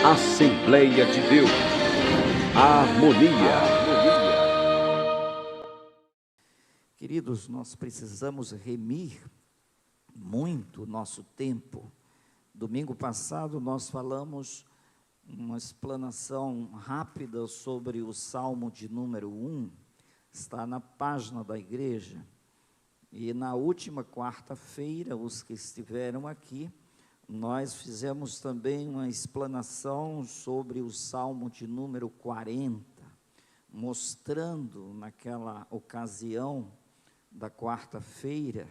Assembleia de Deus, harmonia. Queridos, nós precisamos remir muito o nosso tempo. Domingo passado nós falamos uma explanação rápida sobre o Salmo de número 1, está na página da igreja. E na última quarta-feira, os que estiveram aqui, nós fizemos também uma explanação sobre o Salmo de número 40, mostrando naquela ocasião da quarta-feira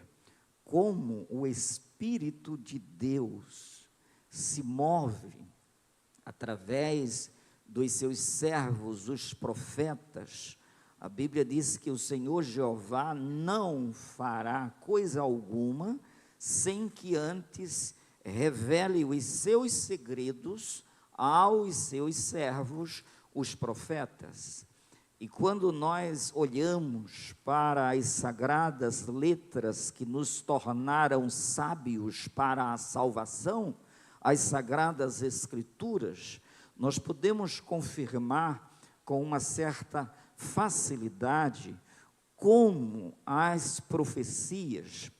como o Espírito de Deus se move através dos seus servos, os profetas. A Bíblia diz que o Senhor Jeová não fará coisa alguma sem que antes revele os seus segredos aos seus servos, os profetas. E quando nós olhamos para as sagradas letras que nos tornaram sábios para a salvação, as sagradas escrituras, nós podemos confirmar com uma certa facilidade como as profecias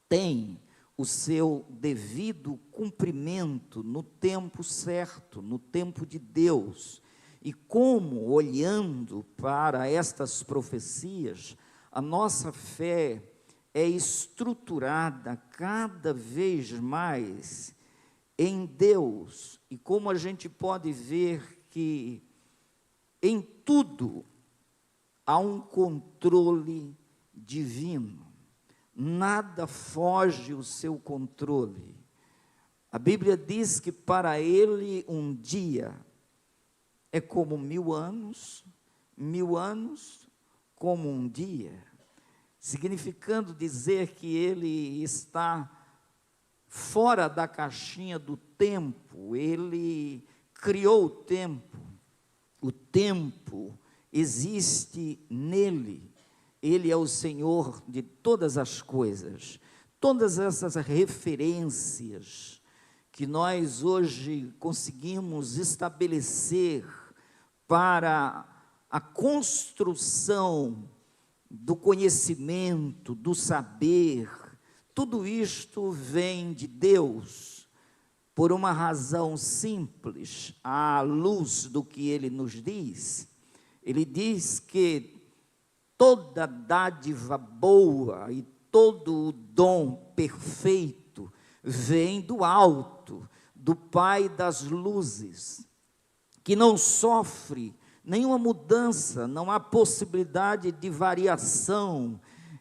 têm o seu devido cumprimento no tempo certo, no tempo de Deus, e como, olhando para estas profecias, a nossa fé é estruturada cada vez mais em Deus, e como a gente pode ver que em tudo há um controle divino. Nada foge o seu controle. A Bíblia diz que para ele um dia é como 1000 anos, 1000 anos como um dia, significando dizer que ele está fora da caixinha do tempo, ele criou o tempo existe nele. Ele é o Senhor de todas as coisas. Todas essas referências que nós hoje conseguimos estabelecer para a construção do conhecimento, do saber, tudo isto vem de Deus, por uma razão simples, à luz do que Ele nos diz. Ele diz que toda dádiva boa e todo o dom perfeito vem do alto, do Pai das luzes, que não sofre nenhuma mudança, não há possibilidade de variação,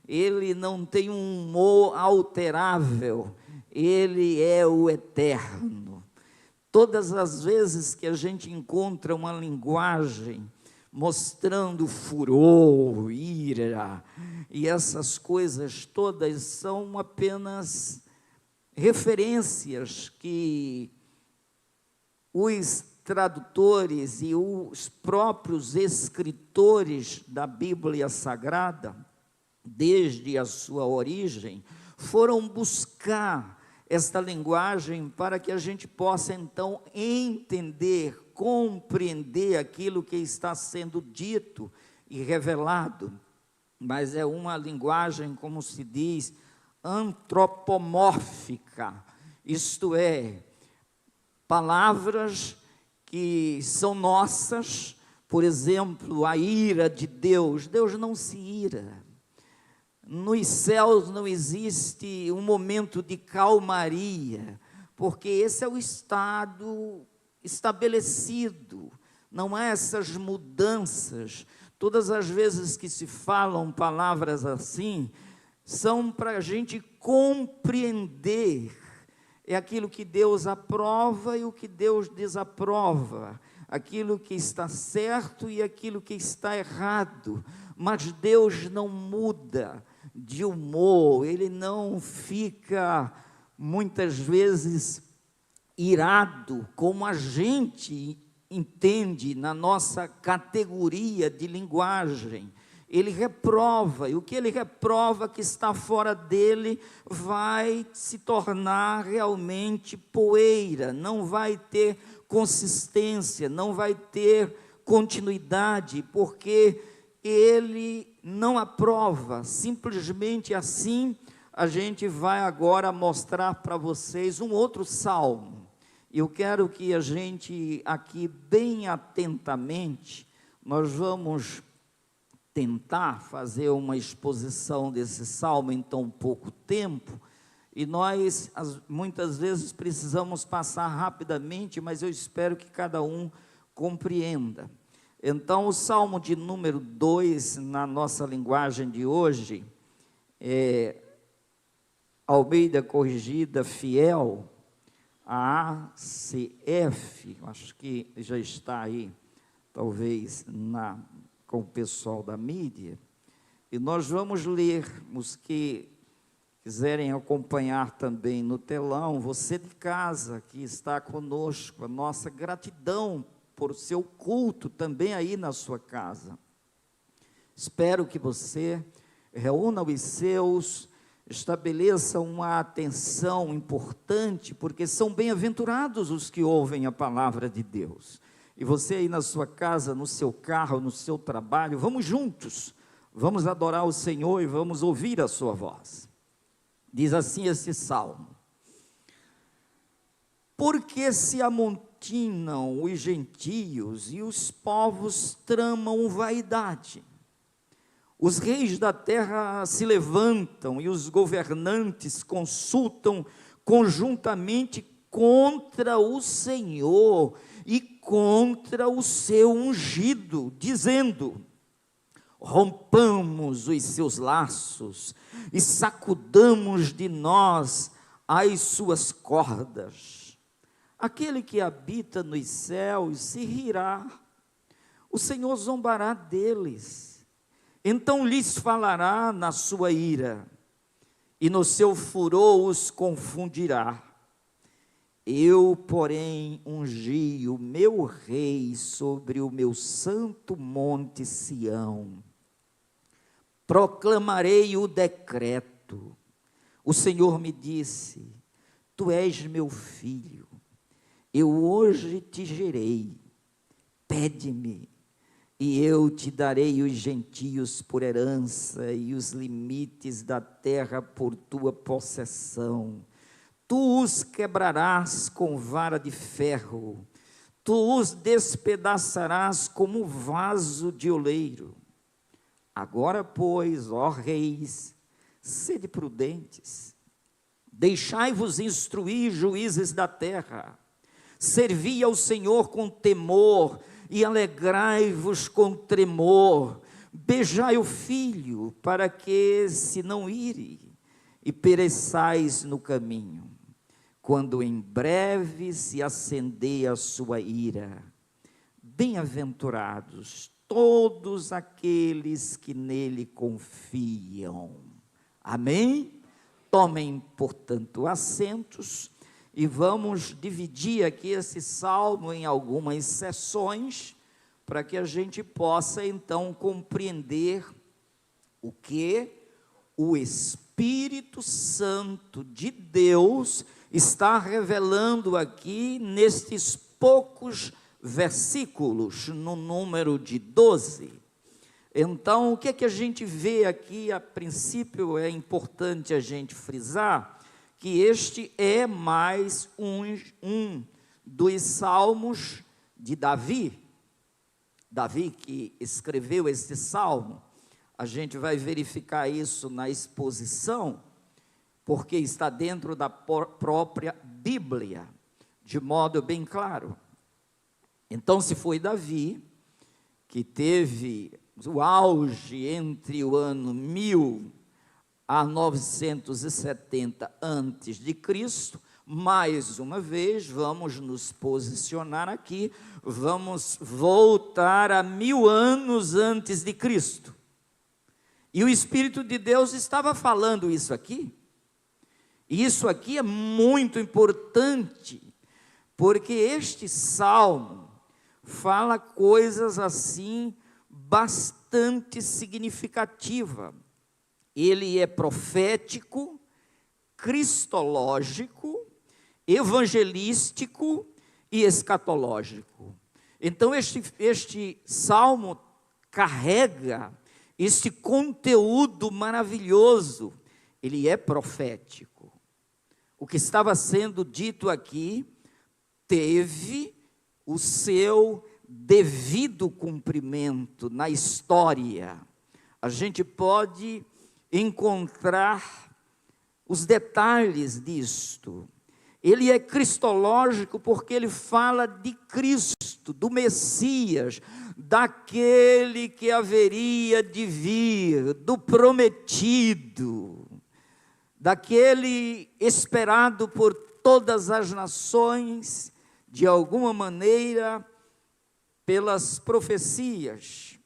ele não tem um humor alterável, ele é o eterno. Todas as vezes que a gente encontra uma linguagem mostrando furor, ira, e essas coisas todas são apenas referências que os tradutores e os próprios escritores da Bíblia Sagrada, desde a sua origem, foram buscar esta linguagem para que a gente possa então entender, compreender aquilo que está sendo dito e revelado. Mas é uma linguagem, como se diz, antropomórfica, isto é, palavras que são nossas. Por exemplo, a ira de Deus. Deus não se ira. Nos céus não existe um momento de calmaria, porque esse é o estado estabelecido, não há essas mudanças. Todas as vezes que se falam palavras assim, são para a gente compreender, é aquilo que Deus aprova e o que Deus desaprova, aquilo que está certo e aquilo que está errado, mas Deus não muda de humor, Ele não fica muitas vezes irado, como a gente entende na nossa categoria de linguagem. ele reprova, e o que ele reprova que está fora dele vai se tornar realmente poeira, não vai ter consistência, não vai ter continuidade, porque ele não aprova. Simplesmente assim, a gente vai agora mostrar para vocês um outro salmo. Eu quero que a gente aqui, bem atentamente, nós vamos tentar fazer uma exposição desse salmo em tão pouco tempo, e nós muitas vezes precisamos passar rapidamente, mas eu espero que cada um compreenda. Então, o salmo de número 2, na nossa linguagem de hoje, Almeida Corrigida Fiel, a ACF, acho que já está aí, talvez, com o pessoal da mídia, e nós vamos ler, os que quiserem acompanhar também no telão, você de casa que está conosco, a nossa gratidão por seu culto também aí na sua casa. Espero que você reúna os seus, estabeleça uma atenção importante, porque são bem-aventurados os que ouvem a palavra de Deus. E você aí na sua casa, no seu carro, no seu trabalho, vamos juntos, vamos adorar o Senhor e vamos ouvir a sua voz. Diz assim esse salmo: porque se amontinam os gentios e os povos tramam vaidade. Os reis da terra se levantam e os governantes consultam conjuntamente contra o Senhor e contra o seu ungido, dizendo: rompamos os seus laços e sacudamos de nós as suas cordas. Aquele que habita nos céus se rirá, o Senhor zombará deles, então lhes falará na sua ira, e no seu furor os confundirá. Eu, porém, ungi o meu rei sobre o meu santo monte Sião. Proclamarei o decreto. O Senhor me disse: tu és meu filho, eu hoje te gerei. Pede-me, e eu te darei os gentios por herança e os limites da terra por tua possessão. Tu os quebrarás com vara de ferro, tu os despedaçarás como vaso de oleiro. Agora, pois, ó reis, sede prudentes, deixai-vos instruir, juízes da terra, servi ao Senhor com temor e alegrai-vos com tremor, beijai o filho, para que se não ire e pereçais no caminho, quando em breve se acender a sua ira. Bem-aventurados todos aqueles que nele confiam. Amém? Tomem, portanto, assentos, e vamos dividir aqui esse salmo em algumas sessões, para que a gente possa então compreender o que o Espírito Santo de Deus está revelando aqui nestes poucos versículos, no número de 12. Então, o que é que a gente vê aqui? A princípio é importante a gente frisar que este é mais um dos salmos de Davi. Davi que escreveu esse salmo. A gente vai verificar isso na exposição, porque está dentro da própria Bíblia, de modo bem claro. Então, se foi Davi, que teve o auge entre o ano 1000 a 970 antes de Cristo, mais uma vez, vamos nos posicionar aqui, vamos voltar a 1000 anos antes de Cristo. E o Espírito de Deus estava falando isso aqui. E isso aqui é muito importante, porque este salmo fala coisas assim bastante significativa. Ele é profético, cristológico, evangelístico e escatológico. Então, este salmo carrega este conteúdo maravilhoso. Ele é profético. O que estava sendo dito aqui teve o seu devido cumprimento na história. A gente pode encontrar os detalhes disto. Ele é cristológico porque ele fala de Cristo, do Messias, daquele que haveria de vir, do prometido, daquele esperado por todas as nações, de alguma maneira, pelas profecias.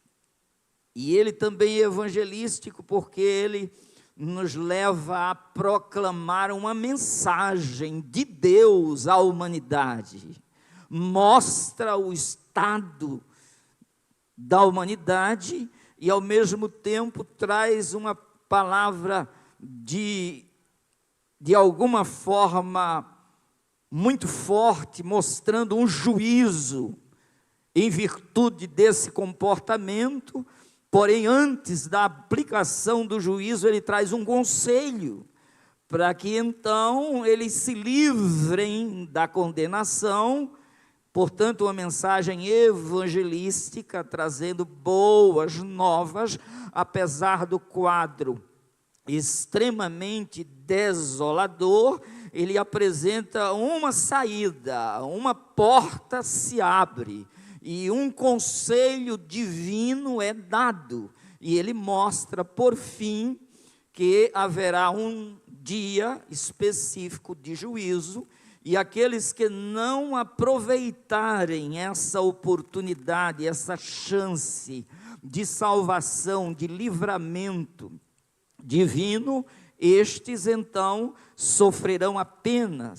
E ele também é evangelístico porque ele nos leva a proclamar uma mensagem de Deus à humanidade. Mostra o estado da humanidade e, ao mesmo tempo, traz uma palavra de alguma forma, muito forte, mostrando um juízo em virtude desse comportamento. Porém, antes da aplicação do juízo, ele traz um conselho, para que então eles se livrem da condenação. Portanto, uma mensagem evangelística, trazendo boas novas, apesar do quadro extremamente desolador. Ele apresenta uma saída, uma porta se abre, e um conselho divino é dado, e ele mostra, por fim, que haverá um dia específico de juízo, e aqueles que não aproveitarem essa oportunidade, essa chance de salvação, de livramento divino, estes então sofrerão a pena.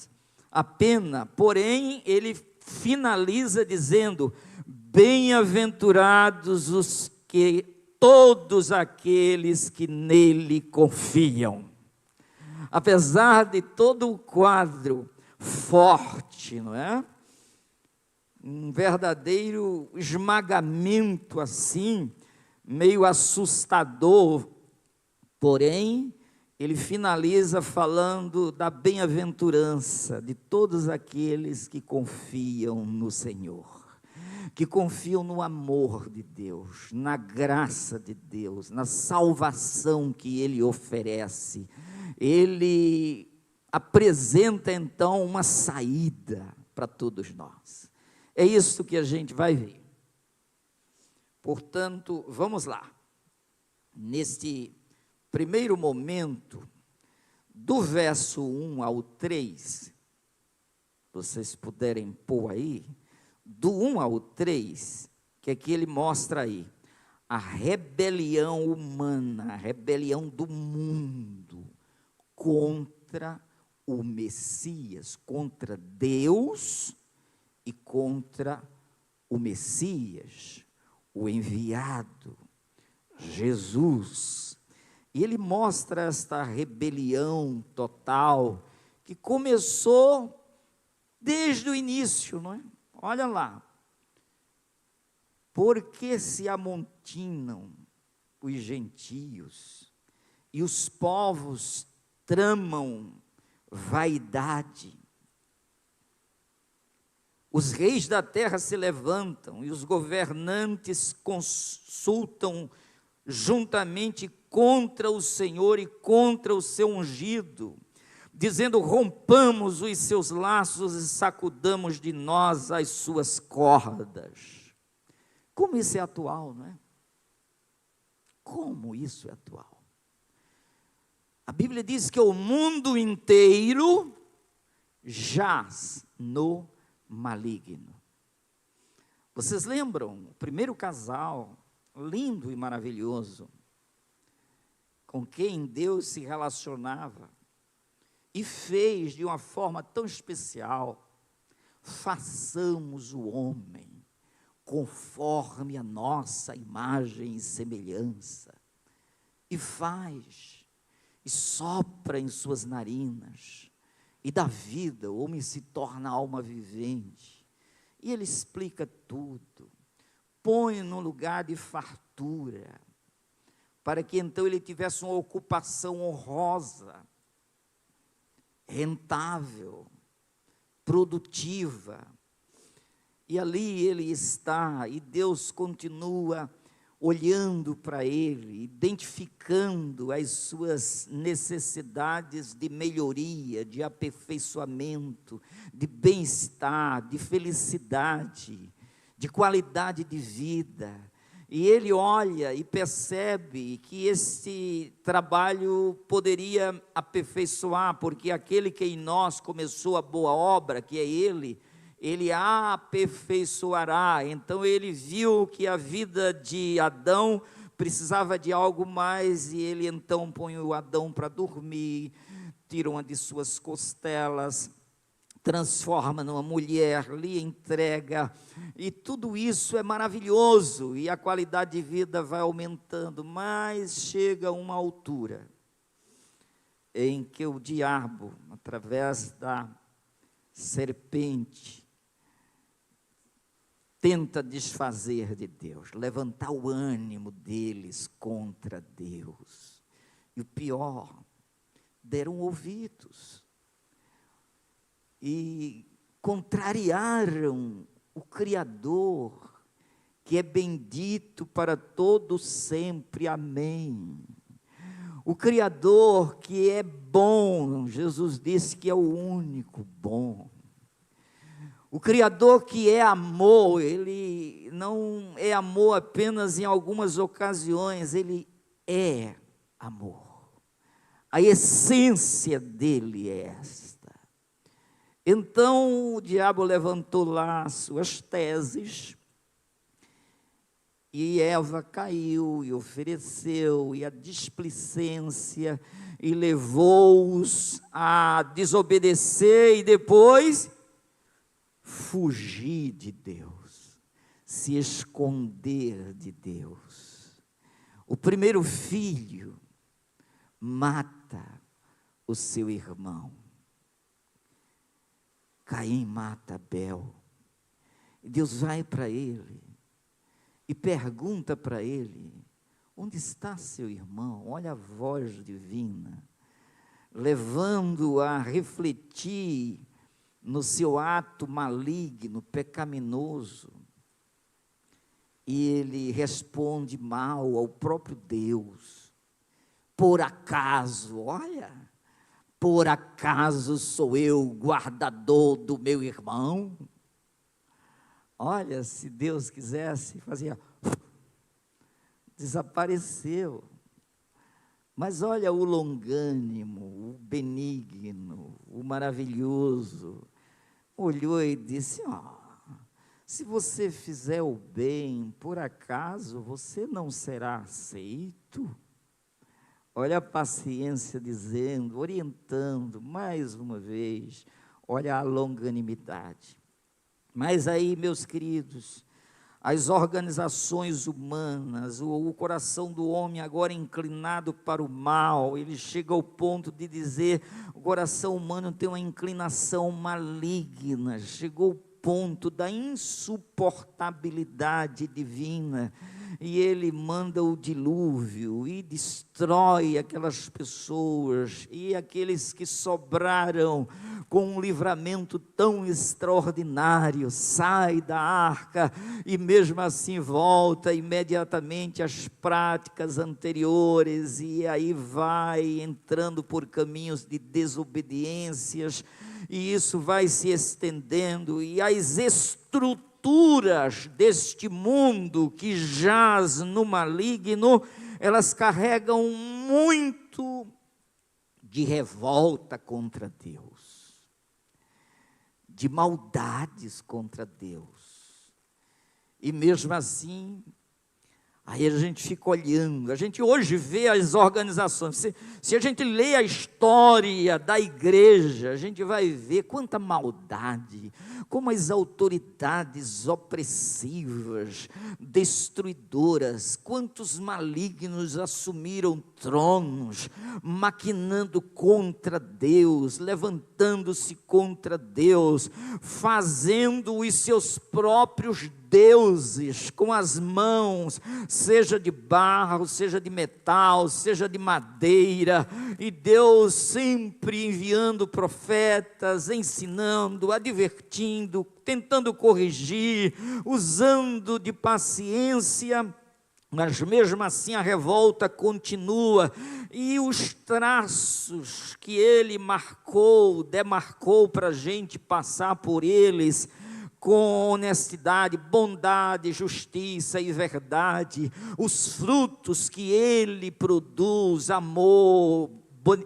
Porém, ele finaliza dizendo: bem-aventurados todos aqueles que nele confiam. Apesar de todo o quadro forte, não é? Um verdadeiro esmagamento assim, meio assustador, porém, ele finaliza falando da bem-aventurança de todos aqueles que confiam no Senhor, que confiam no amor de Deus, na graça de Deus, na salvação que Ele oferece. Ele apresenta então uma saída para todos nós. É isso que a gente vai ver. Portanto, vamos lá. Neste primeiro momento, do verso 1 ao 3, vocês puderem pôr aí, do 1 ao 3, que aqui ele mostra aí, a rebelião humana, a rebelião do mundo contra o Messias, contra Deus e contra o Messias, o enviado, Jesus. E ele mostra esta rebelião total, que começou desde o início, não é? Olha lá. Porque se amontinam os gentios, e os povos tramam vaidade. Os reis da terra se levantam, e os governantes consultam juntamente contra o Senhor e contra o seu ungido, dizendo: rompamos os seus laços e sacudamos de nós as suas cordas. Como isso é atual, não é? Como isso é atual? A Bíblia diz que o mundo inteiro jaz no maligno. Vocês lembram? O primeiro casal, lindo e maravilhoso, com quem Deus se relacionava e fez de uma forma tão especial: façamos o homem conforme a nossa imagem e semelhança, e faz, e sopra em suas narinas, e dá vida, o homem se torna alma vivente. E ele explica tudo, põe no lugar de fartura, para que então ele tivesse uma ocupação honrosa, rentável, produtiva. E ali ele está, e Deus continua olhando para ele, identificando as suas necessidades de melhoria, de aperfeiçoamento, de bem-estar, de felicidade, de qualidade de vida. E ele olha e percebe que esse trabalho poderia aperfeiçoar, porque aquele que em nós começou a boa obra, que é ele a aperfeiçoará. Então ele viu que a vida de Adão precisava de algo mais, e ele então põe o Adão para dormir, tira uma de suas costelas, transforma numa mulher, lhe entrega, e tudo isso é maravilhoso, e a qualidade de vida vai aumentando, mas chega uma altura em que o diabo, através da serpente, tenta desfazer de Deus, levantar o ânimo deles contra Deus. E o pior, deram ouvidos e contrariaram o Criador, que é bendito para todo sempre, amém. O Criador que é bom, Jesus disse que é o único bom. O Criador que é amor, ele não é amor apenas em algumas ocasiões, ele é amor. A essência dele é esta. Então o diabo levantou lá suas teses, e Eva caiu e ofereceu, e a displicência, e levou-os a desobedecer, e depois fugir de Deus, se esconder de Deus. O primeiro filho mata o seu irmão. Caim mata Abel. E Deus vai para ele e pergunta para ele: onde está seu irmão? Olha a voz divina, levando-o a refletir no seu ato maligno, pecaminoso. E ele responde mal ao próprio Deus: por acaso, olha, por acaso sou eu guardador do meu irmão? Olha, se Deus quisesse, fazia, desapareceu. Mas olha o longânimo, o benigno, o maravilhoso, olhou e disse: se você fizer o bem, por acaso você não será aceito? Olha a paciência dizendo, orientando, mais uma vez, olha a longanimidade. Mas aí, meus queridos, as organizações humanas, o coração do homem agora inclinado para o mal, ele chega ao ponto de dizer, o coração humano tem uma inclinação maligna, chegou ao ponto da insuportabilidade divina, e ele manda o dilúvio e destrói aquelas pessoas, e aqueles que sobraram com um livramento tão extraordinário, sai da arca e mesmo assim volta imediatamente às práticas anteriores, e aí vai entrando por caminhos de desobediências, e isso vai se estendendo, e as estruturas deste mundo que jaz no maligno, elas carregam muito de revolta contra Deus, de maldades contra Deus. E mesmo assim, Aí a gente fica olhando, a gente hoje vê as organizações, se a gente lê a história da igreja, a gente vai ver quanta maldade, como as autoridades opressivas, destruidoras, quantos malignos assumiram tronos, maquinando contra Deus, levantando-se contra Deus, fazendo os seus próprios deuses com as mãos, seja de barro, seja de metal, seja de madeira, e Deus sempre enviando profetas, ensinando, advertindo, tentando corrigir, usando de paciência, mas mesmo assim a revolta continua, e os traços que ele demarcou para a gente passar por eles, com honestidade, bondade, justiça e verdade, os frutos que ele produz, amor,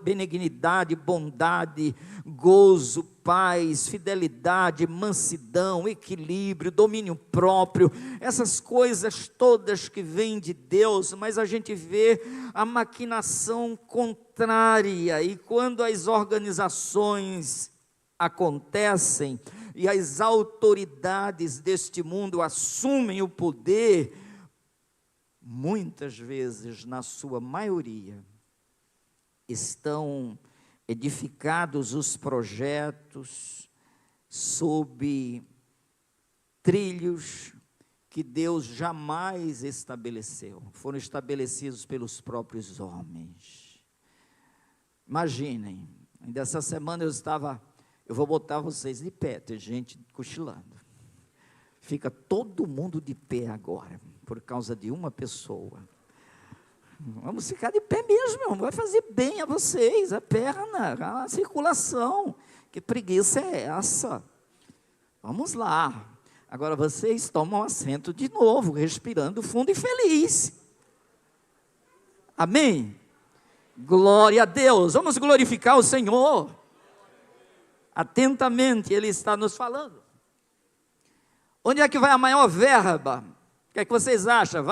benignidade, bondade, gozo, paz, fidelidade, mansidão, equilíbrio, domínio próprio, essas coisas todas que vêm de Deus, mas a gente vê a maquinação contrária, e quando as organizações acontecem, e as autoridades deste mundo assumem o poder, muitas vezes, na sua maioria, estão edificados os projetos sob trilhos que Deus jamais estabeleceu, foram estabelecidos pelos próprios homens. Imaginem, ainda essa semana eu vou botar vocês de pé, tem gente cochilando. Fica todo mundo de pé agora, por causa de uma pessoa. Vamos ficar de pé mesmo, irmão. Vai fazer bem a vocês, a perna, a circulação. Que preguiça é essa? Vamos lá. Agora vocês tomam assento de novo, respirando fundo e feliz. Amém? Glória a Deus. Vamos glorificar o Senhor. Atentamente, Ele está nos falando. Onde é que vai a maior verba? O que é que vocês acham?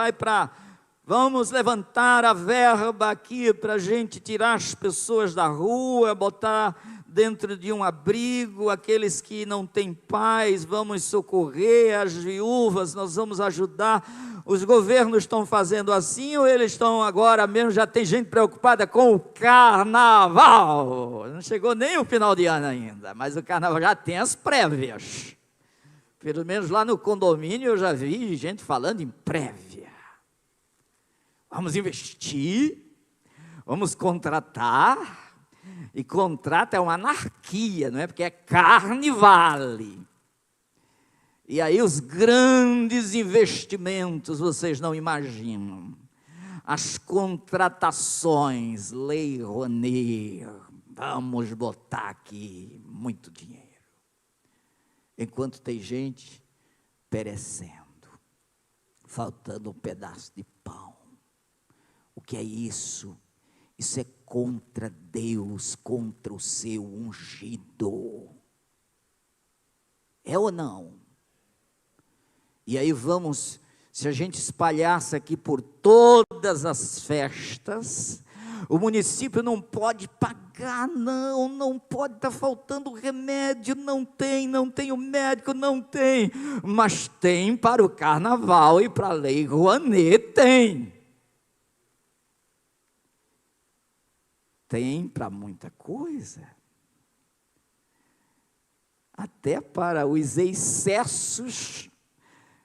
Vamos levantar a verba aqui para a gente tirar as pessoas da rua, botar dentro de um abrigo aqueles que não têm pais, vamos socorrer as viúvas, nós vamos ajudar. Os governos estão fazendo assim, ou eles estão agora mesmo, já tem gente preocupada com o carnaval? Não chegou nem o final de ano ainda, mas o carnaval já tem as prévias. Pelo menos lá no condomínio eu já vi gente falando em prévia. Vamos investir, vamos contratar, e contrato é uma anarquia, não é? Porque é carne vale. E aí os grandes investimentos, vocês não imaginam. As contratações, Lei Rouanet, vamos botar aqui muito dinheiro. Enquanto tem gente perecendo, faltando um pedaço de pão. O que é isso? Isso é contra Deus, contra o seu ungido. É ou não? E aí vamos, se a gente espalhasse aqui por todas as festas, o município não pode pagar, não pode, está faltando remédio, não tem o médico, não tem, mas tem para o carnaval e para a Lei Rouanet, tem para muita coisa, até para os excessos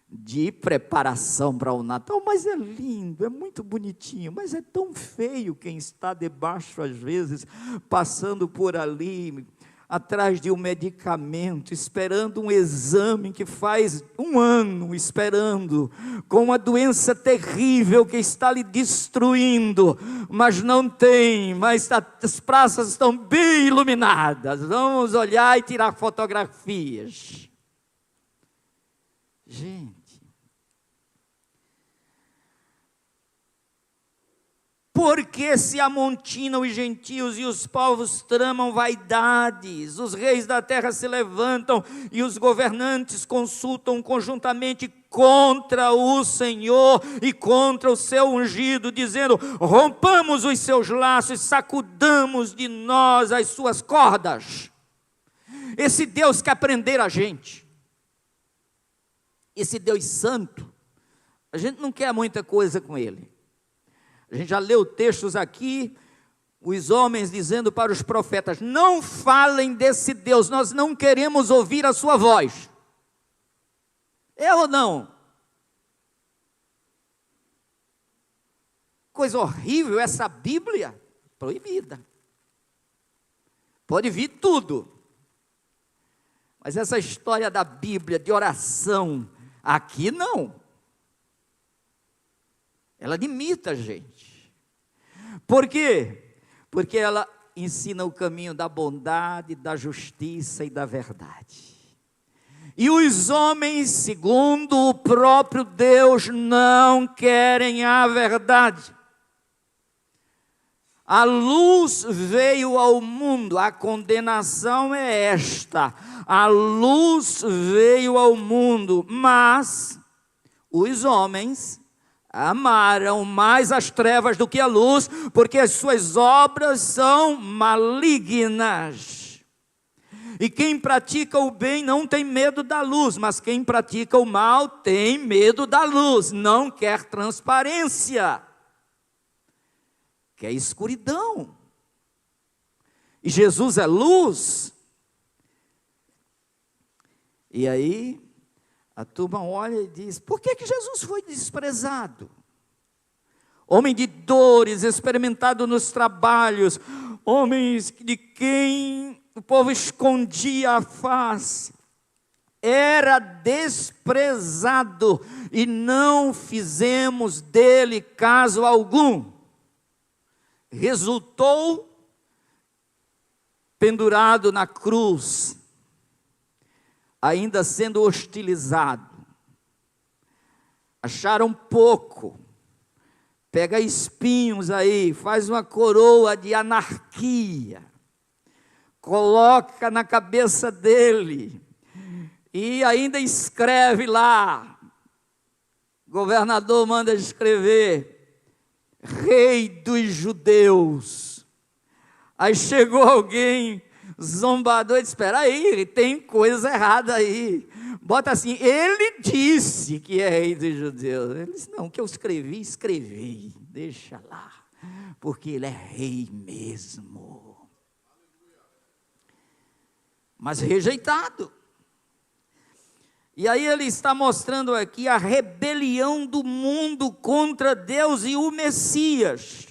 de preparação para o Natal. Mas é lindo, é muito bonitinho, mas é tão feio quem está debaixo, às vezes, passando por ali, atrás de um medicamento, esperando um exame que faz um ano esperando, com uma doença terrível que está lhe destruindo, mas não tem, mas as praças estão bem iluminadas, vamos olhar e tirar fotografias. Gente, Porque se amontinam os gentios e os povos tramam vaidades, os reis da terra se levantam e os governantes consultam conjuntamente contra o Senhor e contra o seu ungido, dizendo: rompamos os seus laços, sacudamos de nós as suas cordas. Esse Deus quer prender a gente, esse Deus santo, a gente não quer muita coisa com ele. A gente já leu textos aqui, os homens dizendo para os profetas: não falem desse Deus, nós não queremos ouvir a sua voz. É ou não? Coisa horrível essa Bíblia, proibida. Pode vir tudo. Mas essa história da Bíblia, de oração, aqui não. Ela limita a gente. Por quê? Porque ela ensina o caminho da bondade, da justiça e da verdade. E os homens, segundo o próprio Deus, não querem a verdade. A luz veio ao mundo, a condenação é esta: a luz veio ao mundo, mas os homens amaram mais as trevas do que a luz, porque as suas obras são malignas. E quem pratica o bem não tem medo da luz, mas quem pratica o mal tem medo da luz, não quer transparência, quer escuridão. E Jesus é luz. E aí a turma olha e diz: por que Jesus foi desprezado? Homem de dores, experimentado nos trabalhos, homens de quem o povo escondia a face, era desprezado e não fizemos dele caso algum. Resultou pendurado na cruz, ainda sendo hostilizado. Acharam pouco, pega espinhos aí, faz uma coroa de anarquia, coloca na cabeça dele, e ainda escreve lá, o governador manda escrever: Rei dos Judeus. Aí chegou alguém zombador e disse: espera aí, tem coisa errada aí. Bota assim: ele disse que é rei dos judeus. Ele disse: não, o que eu escrevi, deixa lá, porque ele é rei mesmo. Mas rejeitado. E aí ele está mostrando aqui a rebelião do mundo contra Deus e o Messias.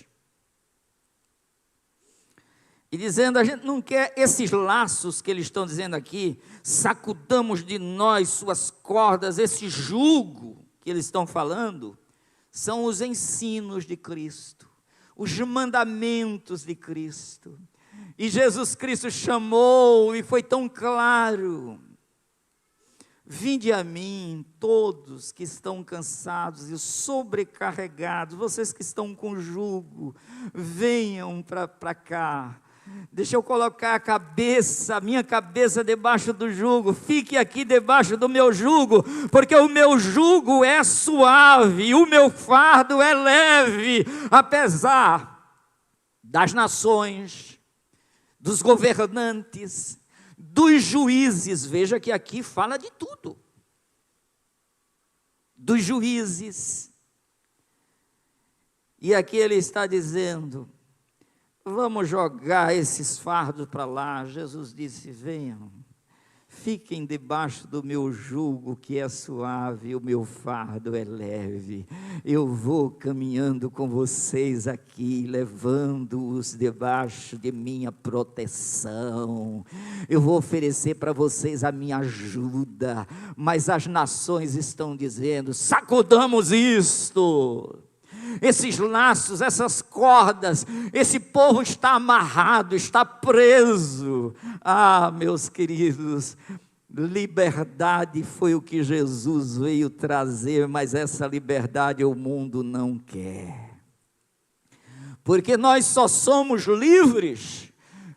E dizendo: a gente não quer esses laços que eles estão dizendo aqui, sacudamos de nós suas cordas, esse jugo que eles estão falando, são os ensinos de Cristo, os mandamentos de Cristo. E Jesus Cristo chamou e foi tão claro: vinde a mim, todos que estão cansados e sobrecarregados, vocês que estão com jugo, venham para cá. Deixa eu colocar a minha cabeça debaixo do jugo, fique aqui debaixo do meu jugo, porque o meu jugo é suave, o meu fardo é leve, apesar das nações, dos governantes, dos juízes. Veja que aqui fala de tudo, dos juízes, e aqui ele está dizendo: vamos jogar esses fardos para lá. Jesus disse: venham, fiquem debaixo do meu jugo que é suave, o meu fardo é leve. Eu vou caminhando com vocês aqui, levando-os debaixo de minha proteção. Eu vou oferecer para vocês a minha ajuda, mas as nações estão dizendo: sacudamos isto. Esses laços, essas cordas, esse povo está amarrado, está preso. Ah, meus queridos, liberdade foi o que Jesus veio trazer, mas essa liberdade o mundo não quer. Porque nós só somos livres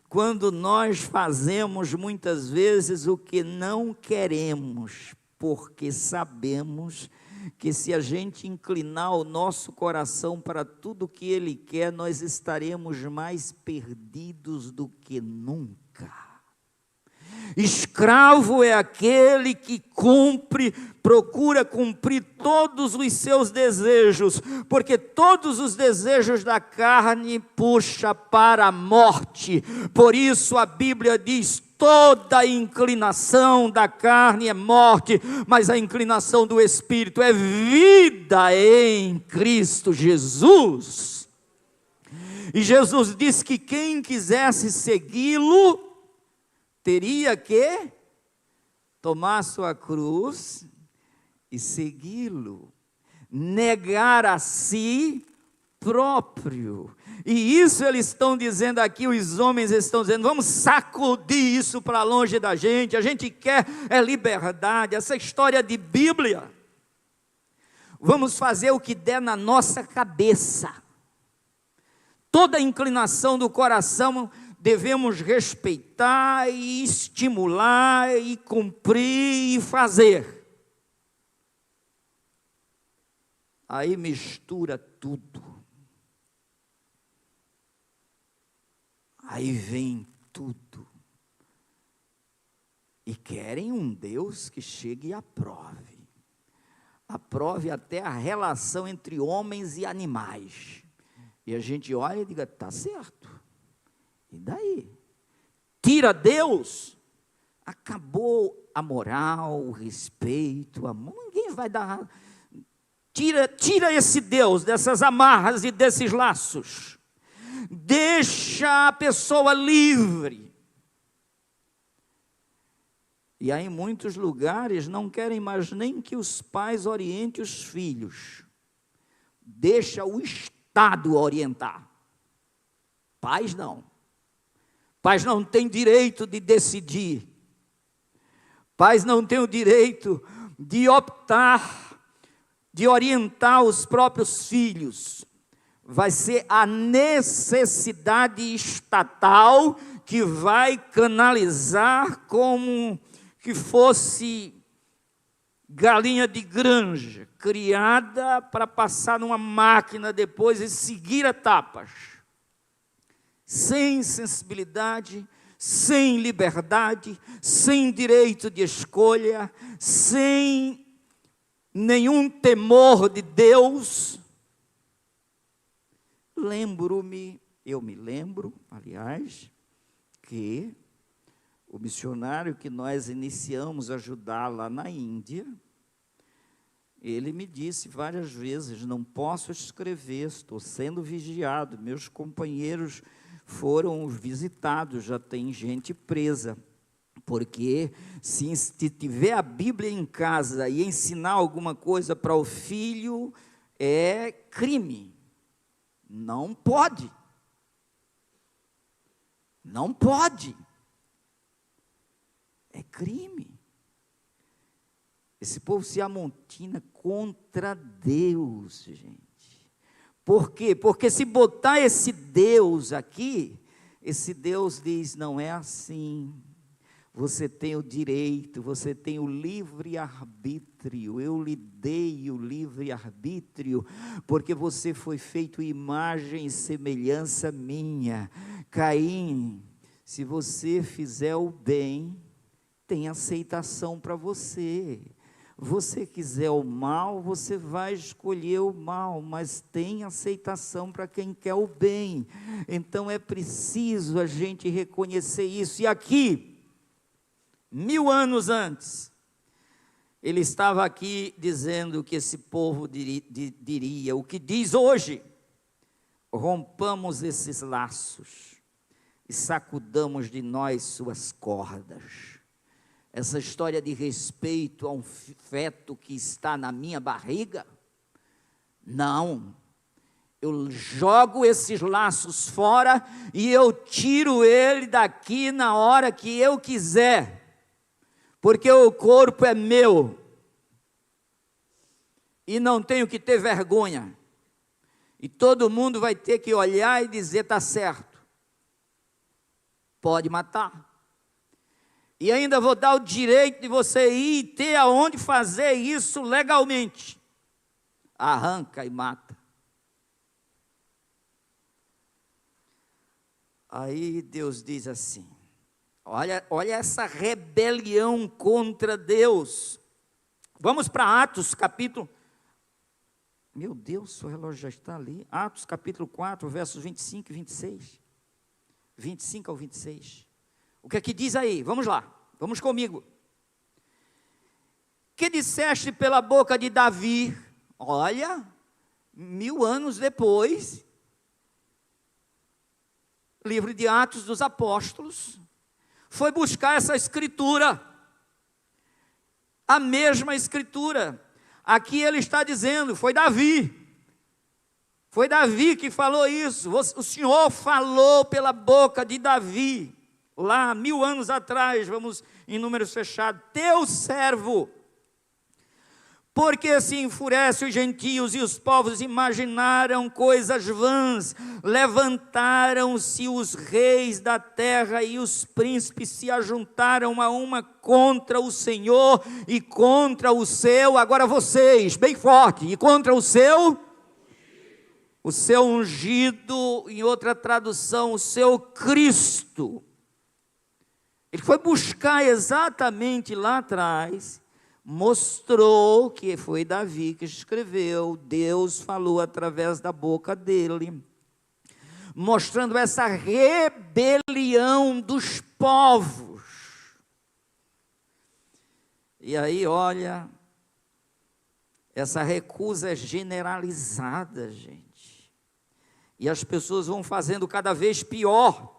quando nós fazemos muitas vezes o que não queremos, porque sabemos que se a gente inclinar o nosso coração para tudo que Ele quer, nós estaremos mais perdidos do que nunca. Escravo é aquele que procura cumprir todos os seus desejos, porque todos os desejos da carne puxam para a morte. Por isso a Bíblia diz: toda inclinação da carne é morte, mas a inclinação do Espírito é vida em Cristo Jesus. E Jesus disse que quem quisesse segui-lo, teria que tomar sua cruz e segui-lo, negar a si próprio. E isso eles estão dizendo aqui, os homens estão dizendo: vamos sacudir isso para longe da gente, a gente quer é liberdade, essa história de Bíblia. Vamos fazer o que der na nossa cabeça. Toda inclinação do coração devemos respeitar e estimular e cumprir e fazer. Aí mistura tudo. Aí vem tudo. E querem um Deus que chegue e aprove. Aprove até a relação entre homens e animais. E a gente olha e diga: está certo. E daí? Tira Deus, acabou a moral, o respeito, o amor. Ninguém vai dar. Tira esse Deus dessas amarras e desses laços. Deixa a pessoa livre. E aí, em muitos lugares, não querem mais nem que os pais orientem os filhos. Deixa o Estado orientar. Pais não. Pais não têm direito de decidir. Pais não têm o direito de optar, de orientar os próprios filhos. Vai ser a necessidade estatal que vai canalizar como que fosse galinha de granja, criada para passar numa máquina depois e seguir etapas. Sem sensibilidade, sem liberdade, sem direito de escolha, sem nenhum temor de Deus. Eu me lembro, aliás, que o missionário que nós iniciamos a ajudar lá na Índia, ele me disse várias vezes: não posso escrever, estou sendo vigiado, meus companheiros foram visitados, já tem gente presa, porque se tiver a Bíblia em casa e ensinar alguma coisa para o filho, é crime, não pode, é crime. Esse povo se amontina contra Deus, gente. Por quê? Porque se botar esse Deus aqui, esse Deus diz: não é assim. Você tem o direito, você tem o livre-arbítrio. Eu lhe dei o livre-arbítrio, porque você foi feito imagem e semelhança minha. Caim, se você fizer o bem, tem aceitação para você. Você quiser o mal, você vai escolher o mal, mas tem aceitação para quem quer o bem. Então é preciso a gente reconhecer isso. E aqui, 1000 anos antes, ele estava aqui dizendo que esse povo diria o que diz hoje: rompamos esses laços e sacudamos de nós suas cordas. Essa história de respeito a um feto que está na minha barriga, não. Eu jogo esses laços fora e eu tiro ele daqui na hora que eu quiser, porque o corpo é meu e não tenho que ter vergonha. E todo mundo vai ter que olhar e dizer: está certo, pode matar. E ainda vou dar o direito de você ir e ter aonde fazer isso legalmente. Arranca e mata. Aí Deus diz assim: olha essa rebelião contra Deus. Vamos para Atos capítulo... Meu Deus, o relógio já está ali. Atos capítulo 4, versos 25 e 26. 25 ao 26. O que é que diz aí? Vamos lá, vamos comigo. Que disseste pela boca de Davi, olha, 1000 anos depois, livro de Atos dos Apóstolos, foi buscar essa escritura, a mesma escritura. Aqui ele está dizendo, foi Davi que falou isso. O Senhor falou pela boca de Davi, lá 1000 anos atrás, vamos em números fechados, teu servo, porque se enfurece os gentios e os povos imaginaram coisas vãs, levantaram-se os reis da terra e os príncipes se ajuntaram a uma contra o Senhor e contra o seu, agora vocês, bem forte, e contra o seu ungido, em outra tradução, o seu Cristo. Ele foi buscar exatamente lá atrás, mostrou que foi Davi que escreveu, Deus falou através da boca dele, mostrando essa rebelião dos povos. E aí, olha, essa recusa é generalizada, gente, e as pessoas vão fazendo cada vez pior.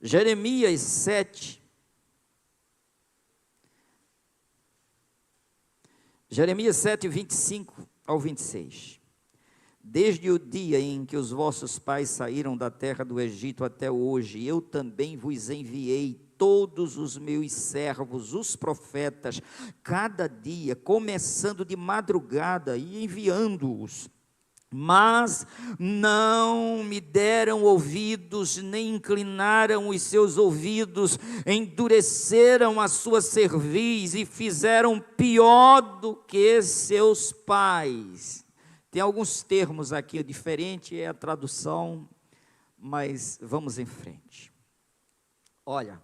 Jeremias 7, Jeremias 7, 25 ao 26. Desde o dia em que os vossos pais saíram da terra do Egito até hoje, eu também vos enviei todos os meus servos, os profetas, cada dia, começando de madrugada e enviando-os. Mas não me deram ouvidos, nem inclinaram os seus ouvidos, endureceram a sua cerviz e fizeram pior do que seus pais. Tem alguns termos aqui diferentes, é a tradução, mas vamos em frente. Olha,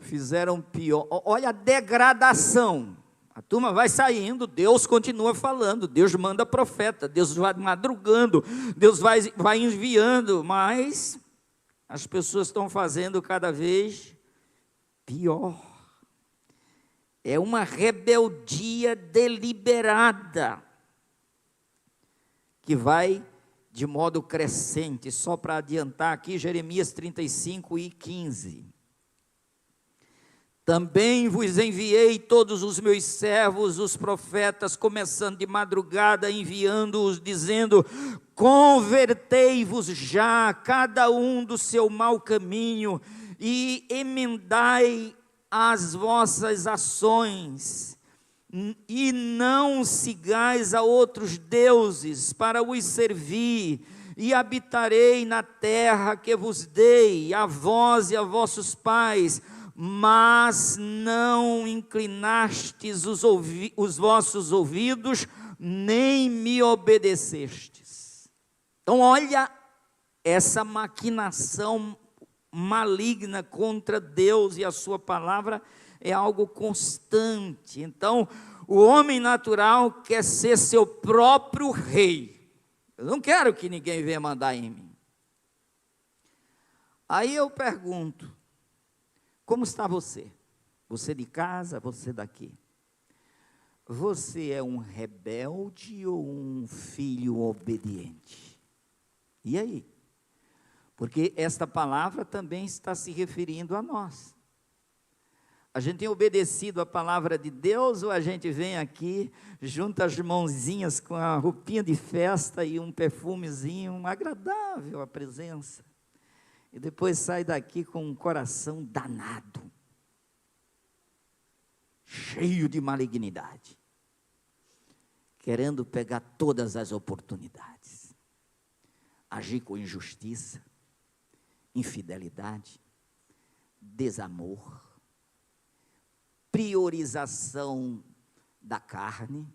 fizeram pior, olha a degradação. A turma vai saindo, Deus continua falando, Deus manda profeta, Deus vai madrugando, Deus vai enviando, mas as pessoas estão fazendo cada vez pior. É uma rebeldia deliberada, que vai de modo crescente. Só para adiantar aqui, Jeremias 35 e 15. Também vos enviei todos os meus servos, os profetas, começando de madrugada, enviando-os, dizendo: convertei-vos já, cada um do seu mau caminho, e emendai as vossas ações, e não sigais a outros deuses para os servir, e habitarei na terra que vos dei, a vós e a vossos pais, mas não inclinastes os vossos ouvidos, nem me obedecestes. Então olha essa maquinação maligna contra Deus e a sua palavra é algo constante. Então o homem natural quer ser seu próprio rei. Eu não quero que ninguém venha mandar em mim. Aí eu pergunto: como está você? Você de casa, você daqui? Você é um rebelde ou um filho obediente? E aí? Porque esta palavra também está se referindo a nós. A gente tem obedecido a palavra de Deus, ou a gente vem aqui, junta as mãozinhas com a roupinha de festa e um perfumezinho agradável à presença, e depois sai daqui com um coração danado, cheio de malignidade, querendo pegar todas as oportunidades, agir com injustiça, infidelidade, desamor, priorização da carne.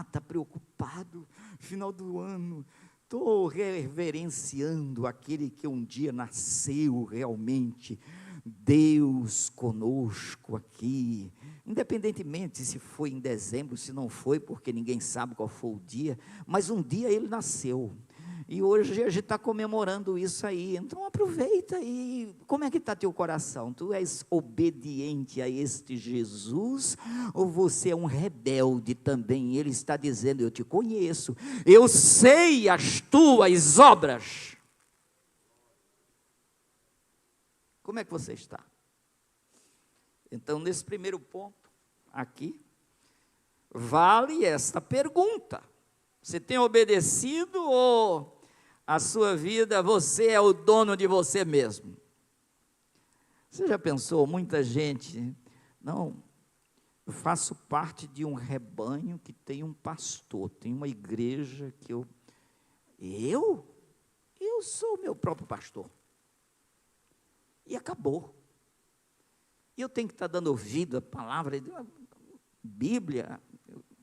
Está preocupado, final do ano, estou reverenciando aquele que um dia nasceu realmente, Deus conosco aqui, independentemente se foi em dezembro, se não foi, porque ninguém sabe qual foi o dia, mas um dia ele nasceu, e hoje a gente está comemorando isso aí. Então aproveita. E como é que está teu coração? Tu és obediente a este Jesus, ou você é um rebelde também? Ele está dizendo: eu te conheço, eu sei as tuas obras. Como é que você está? Então, nesse primeiro ponto aqui, vale esta pergunta: você tem obedecido, ou a sua vida, você é o dono de você mesmo? Você já pensou? Muita gente, não, eu faço parte de um rebanho que tem um pastor, tem uma igreja que eu sou o meu próprio pastor, e acabou. E eu tenho que estar dando ouvido à palavra, Bíblia.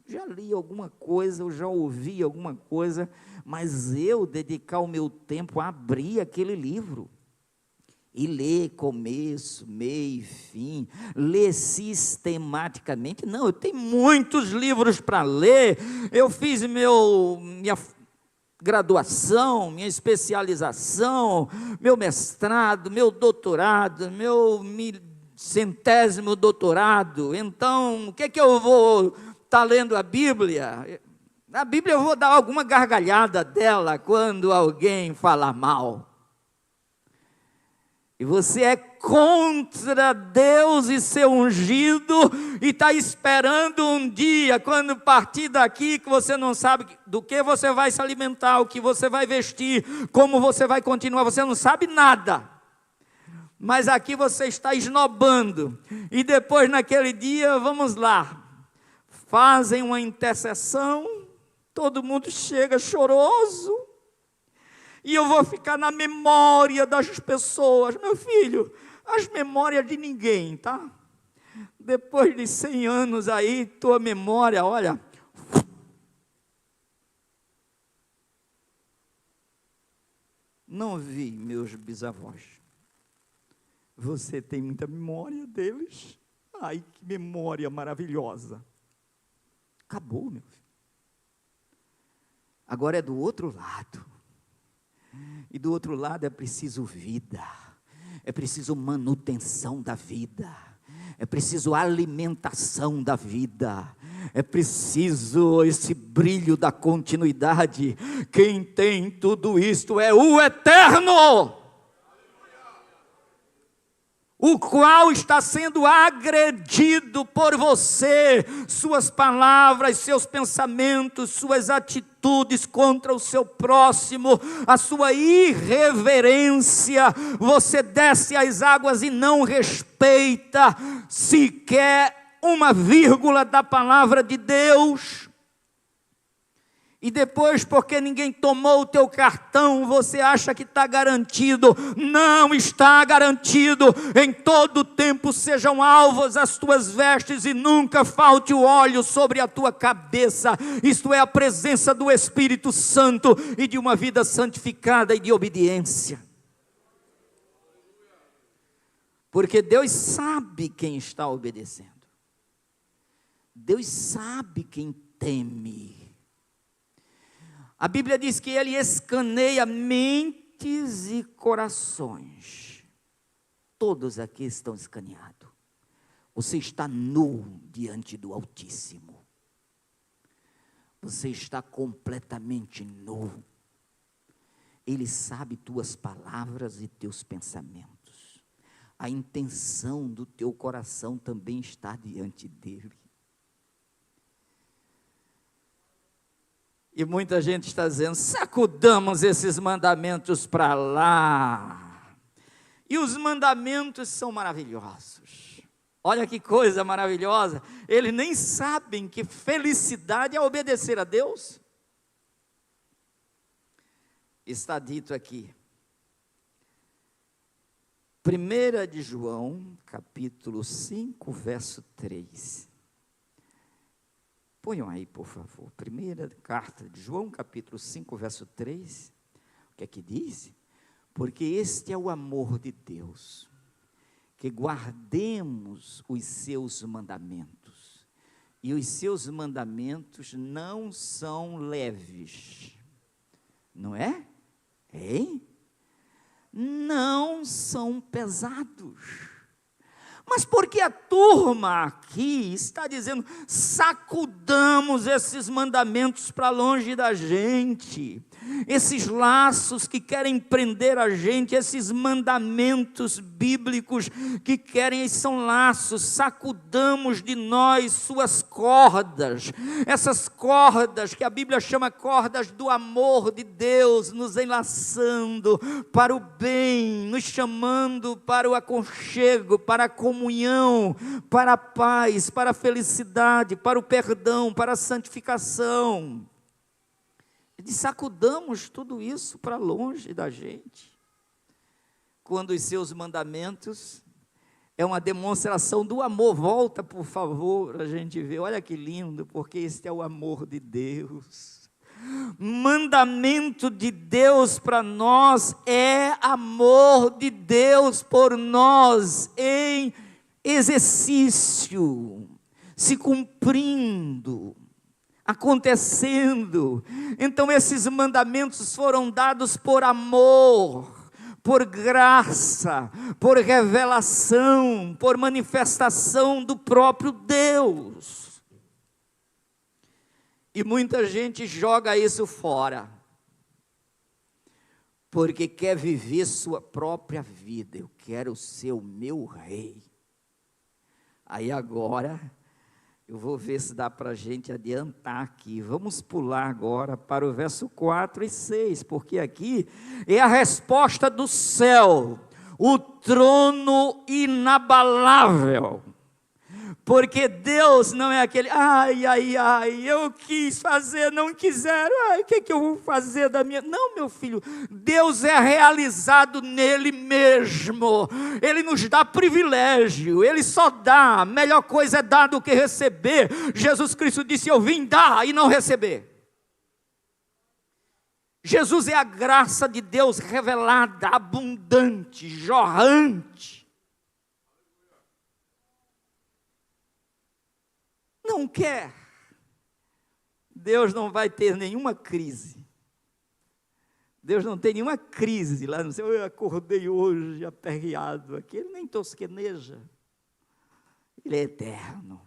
Já li alguma coisa, eu já ouvi alguma coisa, mas eu dedicar o meu tempo a abrir aquele livro e ler começo, meio e fim, ler sistematicamente. Não, eu tenho muitos livros para ler. Eu fiz minha graduação, minha especialização, meu mestrado, meu doutorado, meu 100º doutorado. Então, o que é que eu vou estar lendo a Bíblia? A Bíblia eu vou dar alguma gargalhada dela quando alguém falar mal. E você é contra Deus e seu ungido, e está esperando um dia, quando partir daqui, que você não sabe do que você vai se alimentar, o que você vai vestir, como você vai continuar, você não sabe nada. Mas aqui você está esnobando, e depois naquele dia, vamos lá, fazem uma intercessão, todo mundo chega choroso, e eu vou ficar na memória das pessoas. Meu filho, as memórias de ninguém, tá? Depois de 100 anos aí, tua memória, olha, não vi meus bisavós. Você tem muita memória deles? Ai, que memória maravilhosa. Acabou, meu filho. Agora é do outro lado. E do outro lado é preciso vida. É preciso manutenção da vida. É preciso alimentação da vida. É preciso esse brilho da continuidade. Quem tem tudo isto é o Eterno, o qual está sendo agredido por você, suas palavras, seus pensamentos, suas atitudes contra o seu próximo, a sua irreverência. Você desce às águas e não respeita sequer uma vírgula da palavra de Deus. E depois, porque ninguém tomou o teu cartão, você acha que está garantido. Não está garantido. Em todo tempo sejam alvas as tuas vestes, e nunca falte o óleo sobre a tua cabeça. Isto é a presença do Espírito Santo e de uma vida santificada e de obediência. Porque Deus sabe quem está obedecendo. Deus sabe quem teme. A Bíblia diz que Ele escaneia mentes e corações. Todos aqui estão escaneados. Você está nu diante do Altíssimo. Você está completamente nu. Ele sabe tuas palavras e teus pensamentos. A intenção do teu coração também está diante dEle. E muita gente está dizendo: sacudamos esses mandamentos para lá. E os mandamentos são maravilhosos. Olha que coisa maravilhosa. Eles nem sabem que felicidade é obedecer a Deus. Está dito aqui. 1 de João, capítulo 5, verso 3. Ponham aí, por favor. Primeira carta de João, capítulo 5, verso 3. O que é que diz? Porque este é o amor de Deus, que guardemos os seus mandamentos. E os seus mandamentos não são leves. Não é? Hein? Não são pesados. Mas porque a turma aqui está dizendo, sacudamos esses mandamentos para longe da gente, esses laços que querem prender a gente, esses mandamentos bíblicos que querem, são laços, sacudamos de nós suas cordas, essas cordas que a Bíblia chama cordas do amor de Deus, nos enlaçando para o bem, nos chamando para o aconchego, para a comunhão, para a paz, para a felicidade, para o perdão, para a santificação. E sacudamos tudo isso para longe da gente, quando os seus mandamentos é uma demonstração do amor. Volta, por favor, para a gente ver. Olha que lindo, porque este é o amor de Deus. Mandamento de Deus para nós é amor de Deus por nós em exercício, se cumprindo, acontecendo. Então esses mandamentos foram dados por amor, por graça, por revelação, por manifestação do próprio Deus. E muita gente joga isso fora, porque quer viver sua própria vida. Eu quero ser o meu rei. Aí agora, eu vou ver se dá para a gente adiantar aqui. Vamos pular agora para o verso 4 e 6, porque aqui é a resposta do céu, o trono inabalável. Porque Deus não é aquele, eu quis fazer, não quiseram, o que eu vou fazer da minha... Não, meu filho, Deus é realizado nele mesmo. Ele nos dá privilégio, Ele só dá. A melhor coisa é dar do que receber. Jesus Cristo disse, eu vim dar e não receber. Jesus é a graça de Deus revelada, abundante, jorrante. Não quer, Deus não vai ter nenhuma crise. Deus não tem nenhuma crise lá no céu. Eu acordei hoje aperreado aqui. Ele nem tosqueneja. Ele é eterno.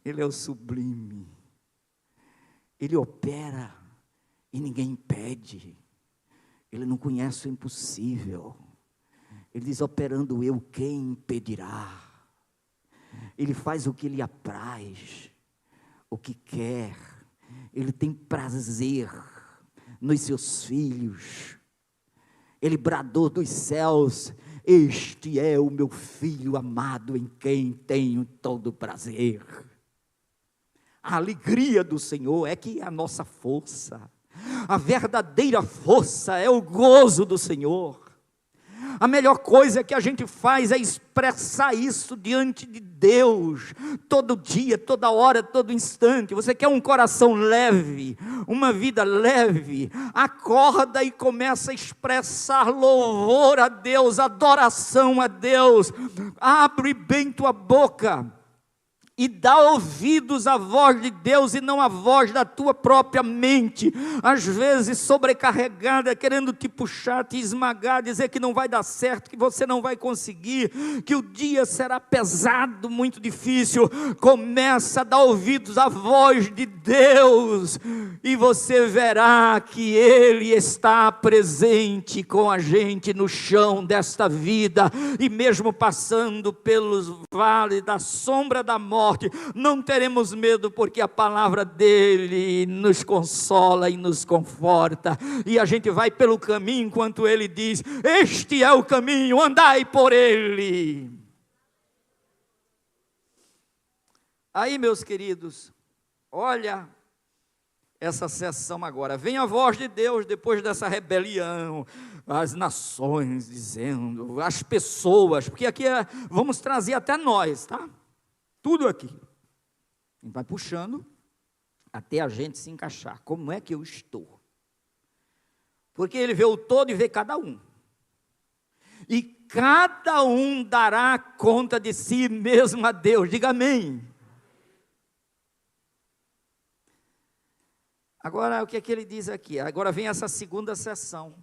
Ele é o sublime. Ele opera e ninguém impede. Ele não conhece o impossível. Ele diz, operando eu, quem impedirá? Ele faz o que lhe apraz, o que quer. Ele tem prazer nos seus filhos. Ele bradou dos céus, este é o meu filho amado, em quem tenho todo prazer. A alegria do Senhor é que é a nossa força. A verdadeira força é o gozo do Senhor. A melhor coisa que a gente faz é expressar isso diante de Deus, todo dia, toda hora, todo instante. Você quer um coração leve, uma vida leve, acorda e começa a expressar louvor a Deus, adoração a Deus. Abre bem tua boca e dá ouvidos à voz de Deus e não à voz da tua própria mente, às vezes sobrecarregada, querendo te puxar, te esmagar, dizer que não vai dar certo, que você não vai conseguir, que o dia será pesado, muito difícil. Começa a dar ouvidos à voz de Deus e você verá que Ele está presente com a gente no chão desta vida, e mesmo passando pelos vales da sombra da morte, não teremos medo, porque a palavra dele nos consola e nos conforta, e a gente vai pelo caminho enquanto ele diz, este é o caminho, andai por ele. Aí, meus queridos, olha essa sessão agora. Vem a voz de Deus depois dessa rebelião, as nações dizendo, as pessoas, porque aqui vamos trazer até nós, tá? Tudo aqui. E vai puxando até a gente se encaixar. Como é que eu estou? Porque ele vê o todo e vê cada um. E cada um dará conta de si mesmo a Deus. Diga amém. Agora, o que é que ele diz aqui? Agora vem essa segunda sessão.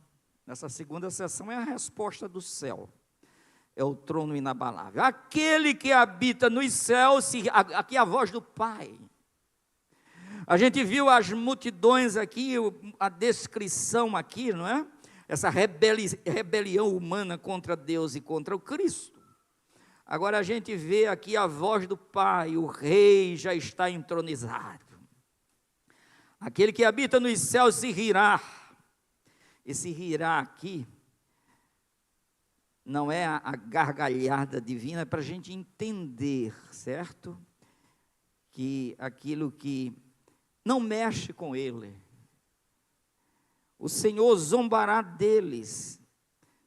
Essa segunda sessão é a resposta do céu. É o trono inabalável. Aquele que habita nos céus, aqui é a voz do Pai. A gente viu as multidões aqui, a descrição aqui, não é? Essa rebelião humana contra Deus e contra o Cristo. Agora a gente vê aqui a voz do Pai, o Rei já está entronizado. Aquele que habita nos céus se rirá. Esse rirá aqui não é a gargalhada divina, é para a gente entender, certo? Que aquilo que não mexe com ele. O Senhor zombará deles.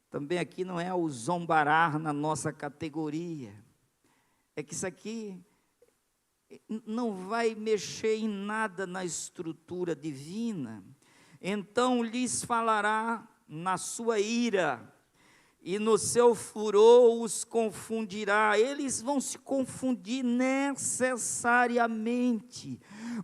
Também aqui não é o zombarar na nossa categoria. É que isso aqui não vai mexer em nada na estrutura divina. Então lhes falará na sua ira, e no seu furor os confundirá. Eles vão se confundir necessariamente,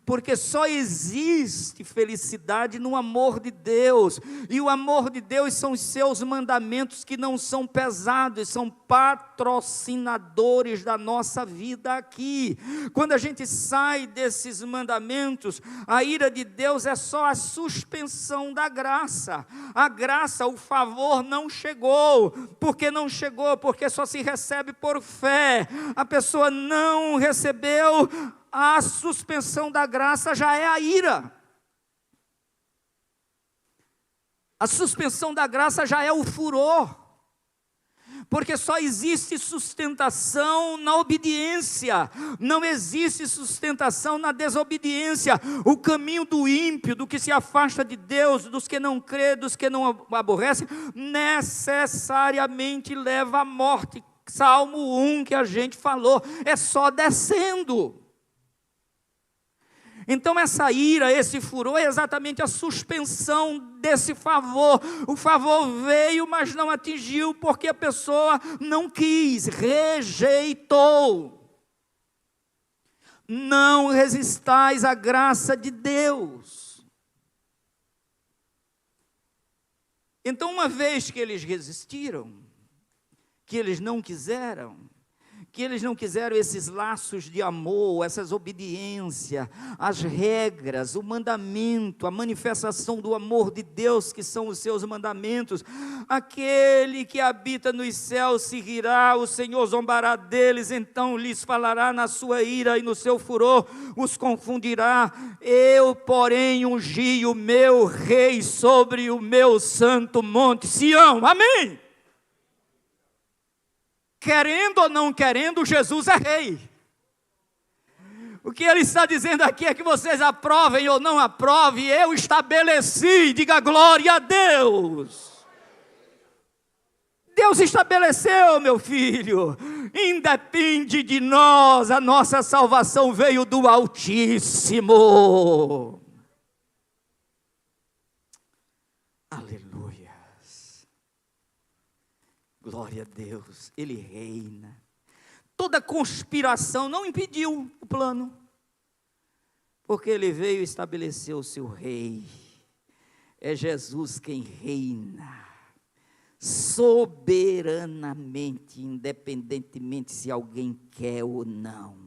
porque só existe felicidade no amor de Deus, e o amor de Deus são os seus mandamentos, que não são pesados, são patrocinadores da nossa vida aqui. Quando a gente sai desses mandamentos, a ira de Deus é só a suspensão da graça. A graça, o favor não chegou. Por que não chegou? Porque só se recebe por fé. A pessoa não recebeu, a suspensão da graça já é a ira. A suspensão da graça já é o furor. Porque só existe sustentação na obediência, não existe sustentação na desobediência. O caminho do ímpio, do que se afasta de Deus, dos que não crê, dos que não aborrecem, necessariamente leva à morte. Salmo 1 que a gente falou, é só descendo. Então essa ira, esse furor é exatamente a suspensão desse favor. O favor veio, mas não atingiu, porque a pessoa não quis, rejeitou. Não resistais à graça de Deus. Então, uma vez que eles resistiram, que eles não quiseram esses laços de amor, essas obediências, as regras, o mandamento, a manifestação do amor de Deus, que são os seus mandamentos. Aquele que habita nos céus se rirá, o Senhor zombará deles, então lhes falará na sua ira e no seu furor os confundirá. Eu, porém, ungi o meu rei sobre o meu santo monte Sião. Amém? Querendo ou não querendo, Jesus é rei. O que ele está dizendo aqui é que vocês aprovem ou não aprovem, eu estabeleci, diga glória a Deus. Deus estabeleceu, meu filho, independe de nós, a nossa salvação veio do Altíssimo. Aleluia. Glória a Deus, Ele reina. Toda conspiração não impediu o plano, porque Ele veio e estabeleceu o seu rei. É Jesus quem reina, soberanamente, independentemente se alguém quer ou não.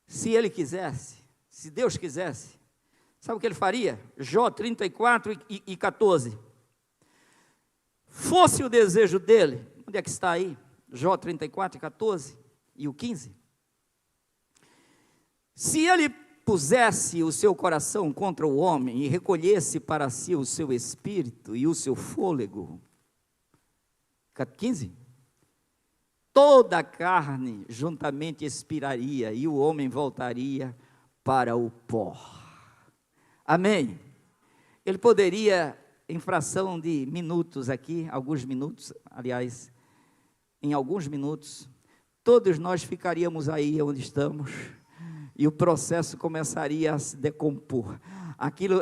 Se Ele quisesse, se Deus quisesse, sabe o que Ele faria? Jó 34 e 14. Fosse o desejo dele, onde é que está aí? Jó 34, 14 e o 15. Se ele pusesse o seu coração contra o homem e recolhesse para si o seu espírito e o seu fôlego, 15. toda a carne juntamente expiraria e o homem voltaria para o pó. Amém? Ele poderia, em fração de minutos aqui, alguns minutos, aliás, em alguns minutos, todos nós ficaríamos aí onde estamos e o processo começaria a se decompor.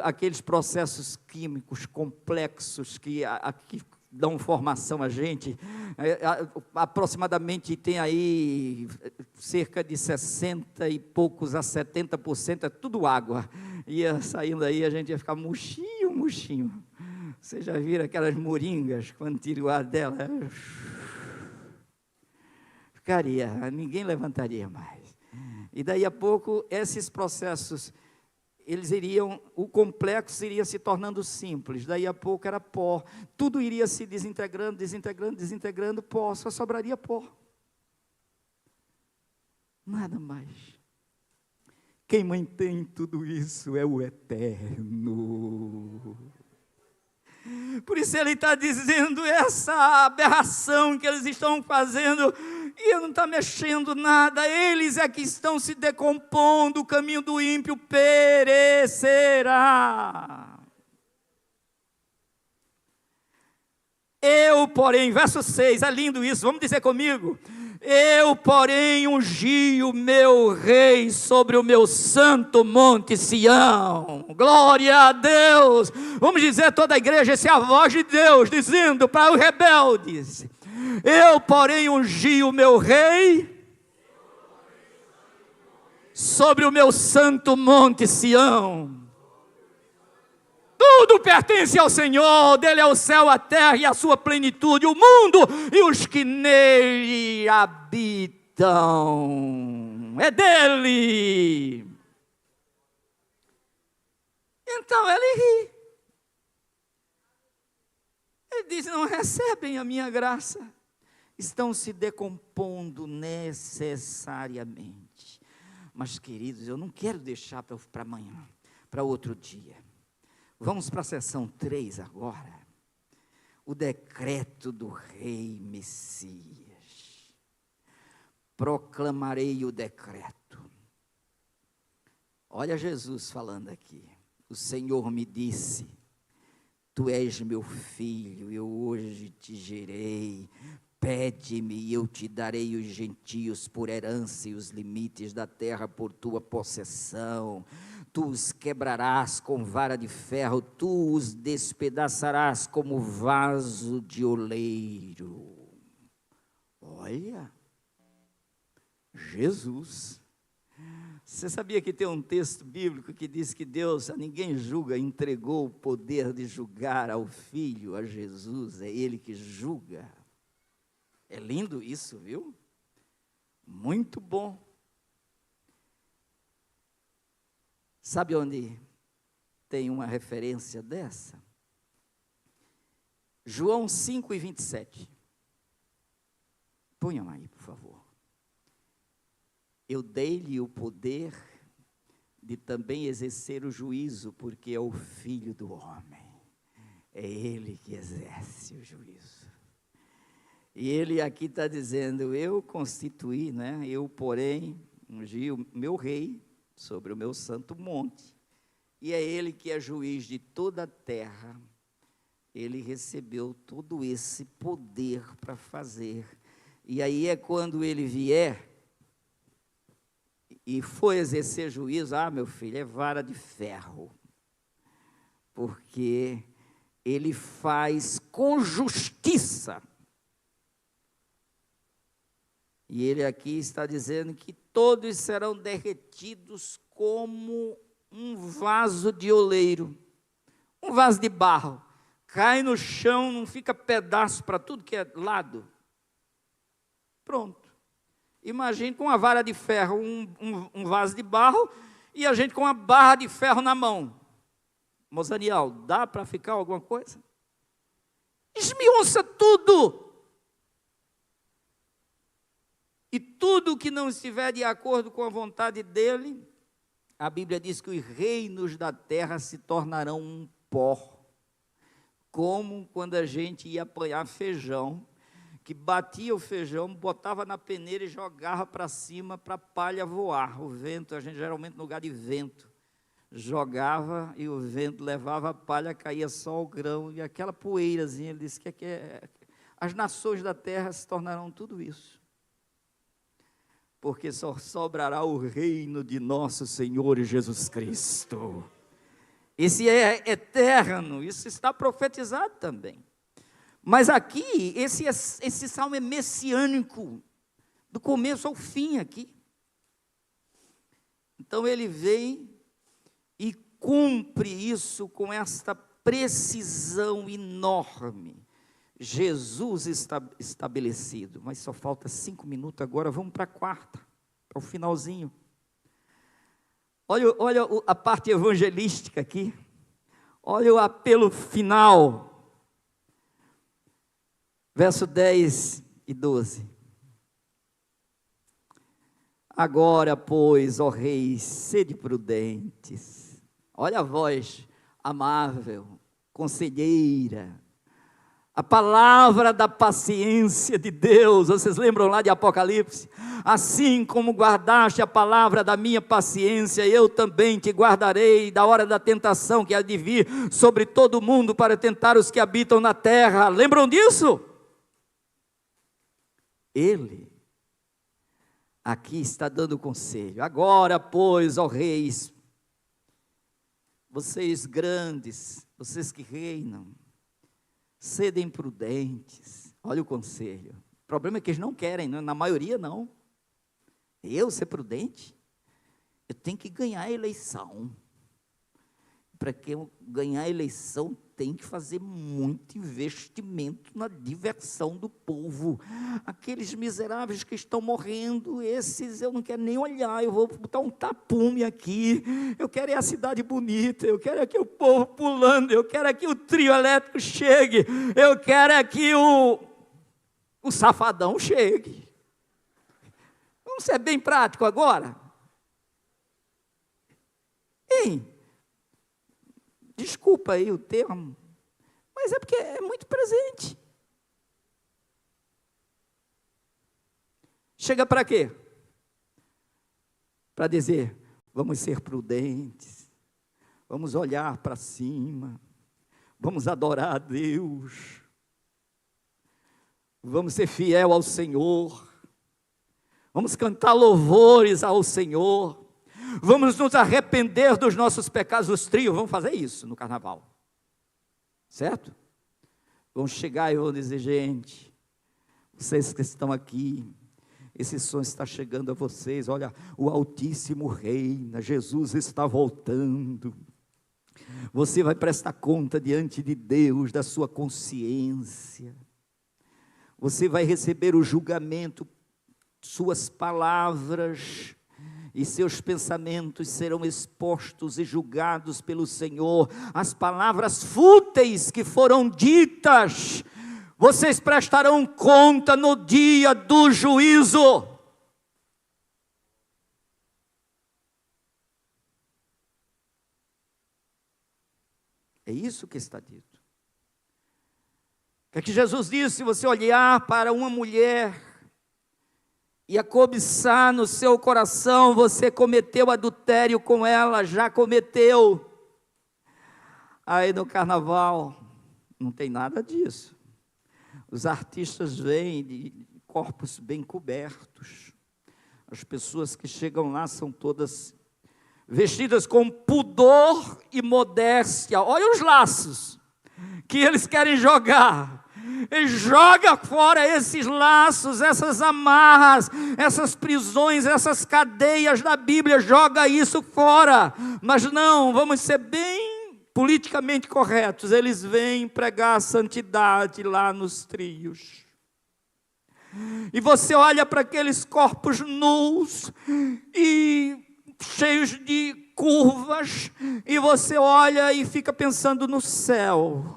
Aqueles processos químicos complexos que dão formação a gente, aproximadamente tem aí cerca de 60 e poucos a 70%, é tudo água, ia saindo aí, a gente ia ficar murchinho. Vocês já viram aquelas moringas, quando tira o ar dela, ficaria, ninguém levantaria mais, e daí a pouco, esses processos, o complexo iria se tornando simples, daí a pouco era pó, tudo iria se desintegrando, pó, só sobraria pó, nada mais. Quem mantém tudo isso é o Eterno. Por isso ele está dizendo, essa aberração que eles estão fazendo, e não está mexendo nada, eles é que estão se decompondo, o caminho do ímpio perecerá. Eu, porém, verso 6, é lindo isso, vamos dizer comigo. Eu, porém, ungi o meu rei sobre o meu santo monte Sião. Glória a Deus. Vamos dizer toda a igreja, essa é a voz de Deus, dizendo para os rebeldes. Eu, porém, ungi o meu rei sobre o meu santo monte Sião. Tudo pertence ao Senhor, dele é o céu, a terra e a sua plenitude, o mundo e os que nele habitam. É dele. Então ele ri. Ele diz, não recebem a minha graça. Estão se decompondo necessariamente. Mas, queridos, eu não quero deixar para amanhã, para outro dia. Vamos para a seção 3 agora. O decreto do rei Messias. Proclamarei o decreto. Olha Jesus falando aqui. O Senhor me disse, tu és meu filho, eu hoje te gerei. Pede-me e eu te darei os gentios por herança e os limites da terra por tua possessão. Tu os quebrarás com vara de ferro, tu os despedaçarás como vaso de oleiro. Olha, Jesus. Você sabia que tem um texto bíblico que diz que Deus a ninguém julga, entregou o poder de julgar ao Filho, a Jesus, é Ele que julga. É lindo isso, viu? Muito bom. Sabe onde tem uma referência dessa? João 5:27. Ponham aí, por favor. Eu dei-lhe o poder de também exercer o juízo, porque é o Filho do homem. É Ele que exerce o juízo. E ele aqui está dizendo, eu constituí, eu porém ungi o meu rei sobre o meu santo monte, e é ele que é juiz de toda a terra. Ele recebeu todo esse poder para fazer, e aí é quando ele vier e for exercer juízo, meu filho, é vara de ferro, porque ele faz com justiça. E ele aqui está dizendo que todos serão derretidos como um vaso de oleiro, um vaso de barro. Cai no chão, não fica pedaço para tudo que é lado. Pronto. Imagine com uma vara de ferro, um vaso de barro, e a gente com uma barra de ferro na mão. Mozaniel, dá para ficar alguma coisa? Esmiuça tudo. E tudo que não estiver de acordo com a vontade dele, a Bíblia diz que os reinos da terra se tornarão um pó. Como quando a gente ia apanhar feijão, que batia o feijão, botava na peneira e jogava para cima para a palha voar. O vento, a gente geralmente no lugar de vento, jogava e o vento levava a palha, caía só o grão e aquela poeirazinha. Ele disse que as nações da terra se tornarão tudo isso, porque só sobrará o reino de nosso Senhor Jesus Cristo. Esse é eterno, isso está profetizado também. Mas aqui, esse salmo é messiânico, do começo ao fim aqui. Então ele vem e cumpre isso com esta precisão enorme. Jesus está estabelecido, mas só falta 5 minutos agora, vamos para a quarta, para o finalzinho. Olha a parte evangelística aqui, olha o apelo final. Verso 10 e 12. Agora, pois, ó reis, sede prudentes. Olha a voz amável, conselheira. A palavra da paciência de Deus. Vocês lembram lá de Apocalipse? Assim como guardaste a palavra da minha paciência, eu também te guardarei da hora da tentação que há de vir sobre todo o mundo para tentar os que habitam na terra. Lembram disso? Ele aqui está dando conselho. Agora, pois, ó reis, vocês grandes, vocês que reinam, sedem prudentes. Olha o conselho. O problema é que eles não querem, na maioria não. Eu ser prudente, eu tenho que ganhar a eleição. Para que eu ganhar a eleição, tem que fazer muito investimento na diversão do povo. Aqueles miseráveis que estão morrendo, esses eu não quero nem olhar, eu vou botar um tapume aqui, eu quero a cidade bonita, eu quero aqui o povo pulando, eu quero aqui o trio elétrico chegue, eu quero aqui o safadão chegue. Vamos ser bem prático agora? Hein? Desculpa aí o termo, mas é porque é muito presente. Chega para quê? Para dizer, vamos ser prudentes, vamos olhar para cima, vamos adorar a Deus, vamos ser fiel ao Senhor, vamos cantar louvores ao Senhor, vamos nos arrepender dos nossos pecados. Os trios vão fazer isso no carnaval, certo? Vão chegar e vão dizer, gente, vocês que estão aqui, esse som está chegando a vocês, olha, o Altíssimo reina, Jesus está voltando. Você vai prestar conta diante de Deus da sua consciência, você vai receber o julgamento, suas palavras e seus pensamentos serão expostos e julgados pelo Senhor. As palavras fúteis que foram ditas, vocês prestarão conta no dia do juízo. É isso que está dito. O que é que Jesus disse? Se você olhar para uma mulher e a cobiçar no seu coração, você cometeu adultério com ela, já cometeu. Aí no carnaval, não tem nada disso. Os artistas vêm de corpos bem cobertos. As pessoas que chegam lá são todas vestidas com pudor e modéstia. Olha os laços que eles querem jogar. E joga fora esses laços, essas amarras, essas prisões, essas cadeias da Bíblia, joga isso fora. Mas não, vamos ser bem politicamente corretos, eles vêm pregar a santidade lá nos trios. E você olha para aqueles corpos nus e cheios de curvas, e você olha e fica pensando no céu.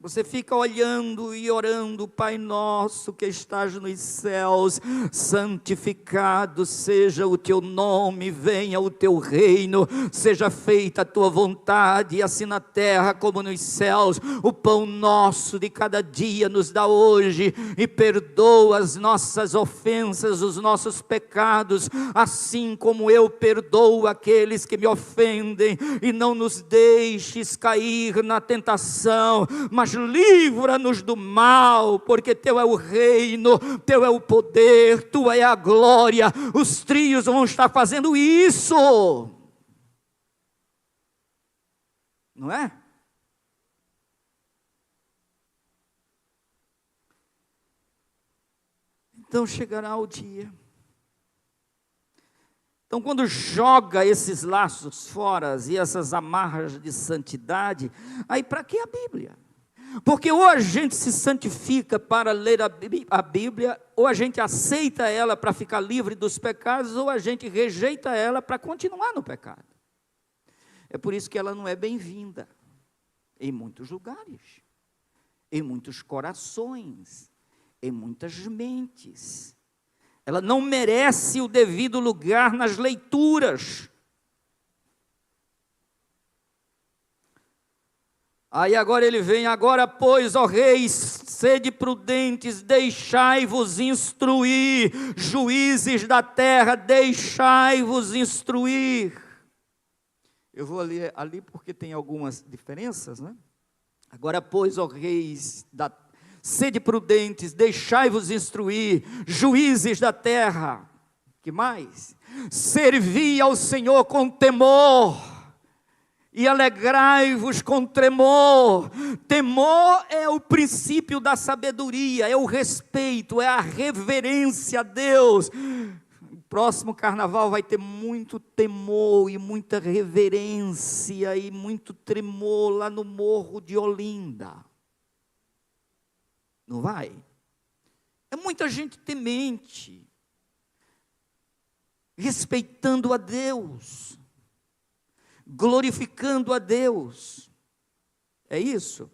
Você fica olhando e orando: Pai nosso que estás nos céus, santificado seja o teu nome, venha o teu reino, seja feita a tua vontade, assim na terra como nos céus. O pão nosso de cada dia nos dá hoje, e perdoa as nossas ofensas, os nossos pecados, assim como eu perdoo aqueles que me ofendem, e não nos deixes cair na tentação, mas livra-nos do mal, porque teu é o reino, teu é o poder, tua é a glória. Os trios vão estar fazendo isso, não é? Então chegará o dia. Então, quando joga esses laços fora e essas amarras de santidade, aí para que a Bíblia? Porque ou a gente se santifica para ler a Bíblia, ou a gente aceita ela para ficar livre dos pecados, ou a gente rejeita ela para continuar no pecado. É por isso que ela não é bem-vinda em muitos lugares, em muitos corações, em muitas mentes. Ela não merece o devido lugar nas leituras. Aí agora ele vem: agora pois, ó reis, sede prudentes, deixai-vos instruir, juízes da terra, deixai-vos instruir. Eu vou ler ali porque tem algumas diferenças, né? Agora pois, ó reis, sede prudentes, deixai-vos instruir, juízes da terra. Que mais? Servi ao Senhor com temor, e alegrai-vos com tremor. Temor é o princípio da sabedoria, é o respeito, é a reverência a Deus. O próximo carnaval vai ter muito temor e muita reverência e muito tremor lá no Morro de Olinda. Não vai? É muita gente temente, respeitando a Deus, glorificando a Deus. É isso?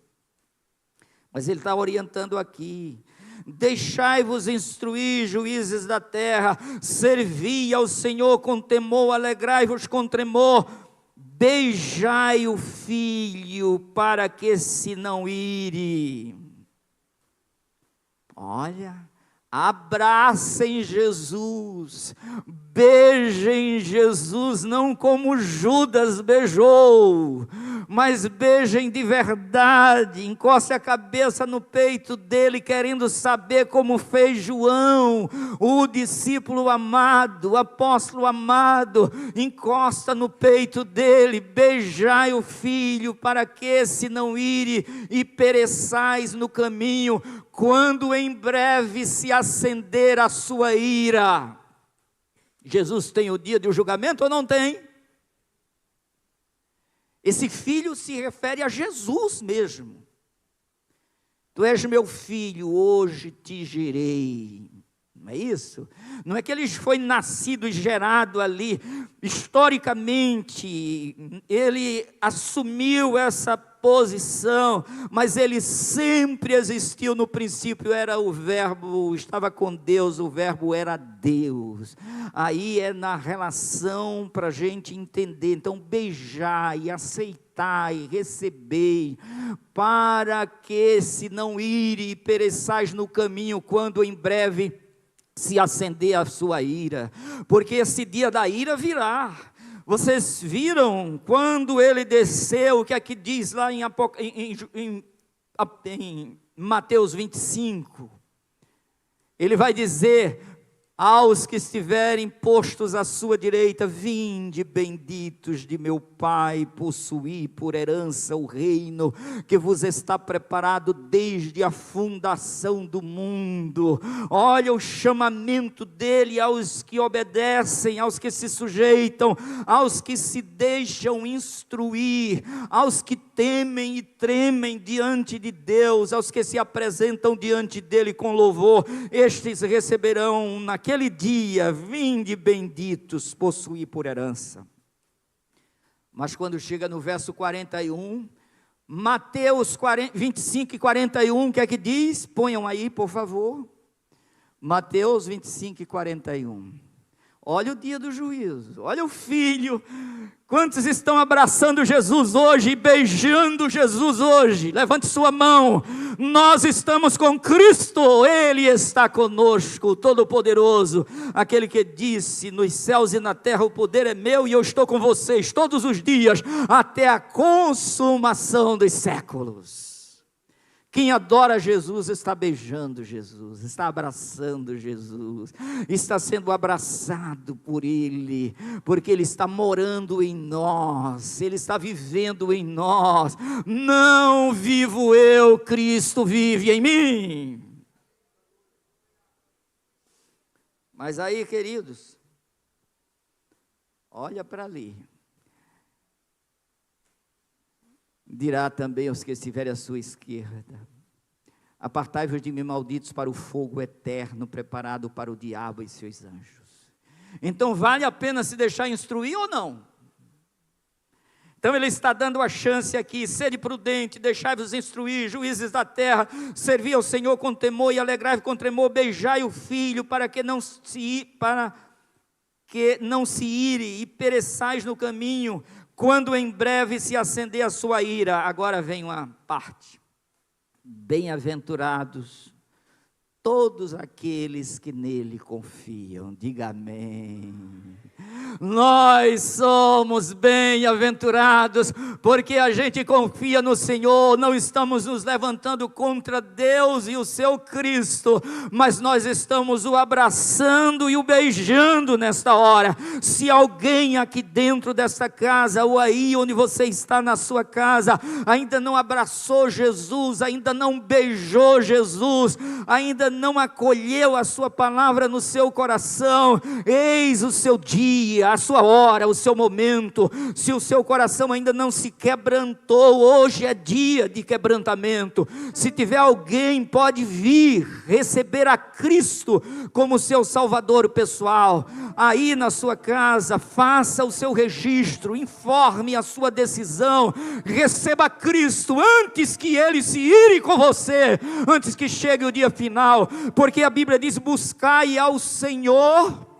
Mas ele está orientando aqui: deixai-vos instruir, juízes da terra, servi ao Senhor com temor, alegrai-vos com tremor, beijai o filho, para que se não ire. Olha, abracem Jesus, beijem Jesus, não como Judas beijou, mas beijem de verdade, encoste a cabeça no peito dele, querendo saber como fez João, o discípulo amado, o apóstolo amado. Encosta no peito dele, beijai o filho, para que se não ire e pereçais no caminho, quando em breve se acender a sua ira. Jesus tem o dia do julgamento ou não tem? Esse filho se refere a Jesus mesmo. Tu és meu filho, hoje te gerei. Não é isso? Não é que ele foi nascido e gerado ali, historicamente, ele assumiu essa posição, mas ele sempre existiu. No princípio era o verbo, estava com Deus, o verbo era Deus. Aí é na relação para a gente entender. Então, beijai, aceitai, recebei, para que se não ire e pereçais no caminho, quando em breve se acender a sua ira, porque esse dia da ira virá. Vocês viram quando ele desceu, o que é que diz lá em Mateus 25? Ele vai dizer aos que estiverem postos à sua direita: vinde, benditos de meu Pai, possuí por herança o reino que vos está preparado desde a fundação do mundo. Olha o chamamento dele aos que obedecem, aos que se sujeitam, aos que se deixam instruir, aos que temem e tremem diante de Deus, aos que se apresentam diante dele com louvor. Estes receberão naquele dia: vinde, benditos, possuí por herança. Mas quando chega no verso 41, Mateus 25 e 41, o que é que diz? Ponham aí, por favor. Mateus 25 e 41. Olha o dia do juízo, olha o filho. Quantos estão abraçando Jesus hoje e beijando Jesus hoje? Levante sua mão. Nós estamos com Cristo, Ele está conosco, o Todo-Poderoso, aquele que disse: nos céus e na terra o poder é meu e eu estou com vocês todos os dias, até a consumação dos séculos. Quem adora Jesus está beijando Jesus, está abraçando Jesus, está sendo abraçado por Ele, porque Ele está morando em nós, Ele está vivendo em nós. Não vivo eu, Cristo vive em mim. Mas aí, queridos, olha para ali. Dirá também aos que estiverem à sua esquerda: apartai-vos de mim, malditos, para o fogo eterno, preparado para o diabo e seus anjos. Então vale a pena se deixar instruir ou não? Então ele está dando a chance aqui: sede prudente, deixai-vos instruir, juízes da terra, servi ao Senhor com temor e alegrai-vos com tremor, beijai o filho, para que não se ire e pereçais no caminho, quando em breve se acender a sua ira. Agora vem uma parte: bem-aventurados todos aqueles que nele confiam. Diga amém. Nós somos bem-aventurados, porque a gente confia no Senhor. Não estamos nos levantando contra Deus e o seu Cristo, mas nós estamos o abraçando e o beijando nesta hora. Se alguém aqui dentro desta casa, ou aí onde você está na sua casa, ainda não abraçou Jesus, ainda não beijou Jesus, ainda não acolheu a sua palavra no seu coração, eis o seu dia, a sua hora, o seu momento. Se o seu coração ainda não se quebrantou, hoje é dia de quebrantamento. Se tiver alguém, pode vir receber a Cristo como seu Salvador pessoal. Aí na sua casa, faça o seu registro, informe a sua decisão, receba Cristo antes que Ele se ire com você, antes que chegue o dia final, porque a Bíblia diz: buscai ao Senhor.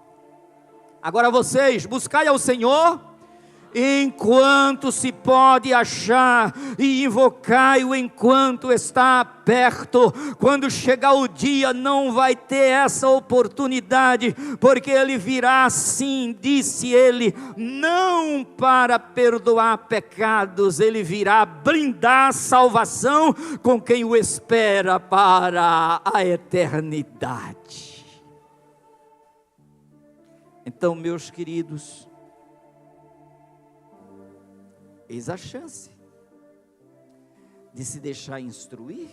Agora vocês, buscai ao Senhor enquanto se pode achar, e invocai-o enquanto está perto. Quando chegar o dia, não vai ter essa oportunidade, porque Ele virá, sim, disse Ele, não para perdoar pecados, Ele virá brindar a salvação com quem o espera para a eternidade. Então, meus queridos, eis a chance de se deixar instruir,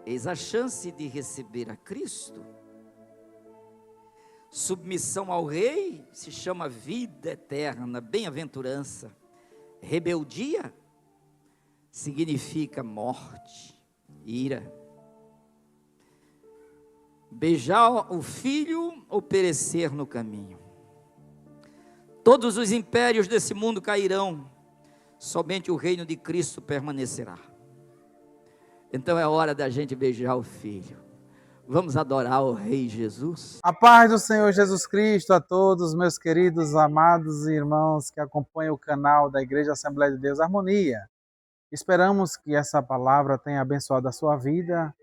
eis a chance de receber a Cristo. Submissão ao Rei se chama vida eterna, bem-aventurança. Rebeldia significa morte, ira. Beijar o filho ou perecer no caminho. Todos os impérios desse mundo cairão, somente o reino de Cristo permanecerá. Então é hora da gente beijar o filho. Vamos adorar o Rei Jesus? A paz do Senhor Jesus Cristo a todos, meus queridos, amados irmãos que acompanham o canal da Igreja Assembleia de Deus Harmonia. Esperamos que essa palavra tenha abençoado a sua vida,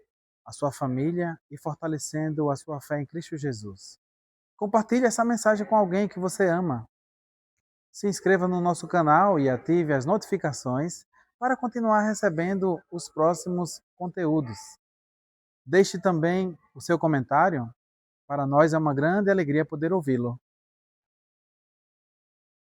a sua família e fortalecendo a sua fé em Cristo Jesus. Compartilhe essa mensagem com alguém que você ama. Se inscreva no nosso canal e ative as notificações para continuar recebendo os próximos conteúdos. Deixe também o seu comentário. Para nós é uma grande alegria poder ouvi-lo.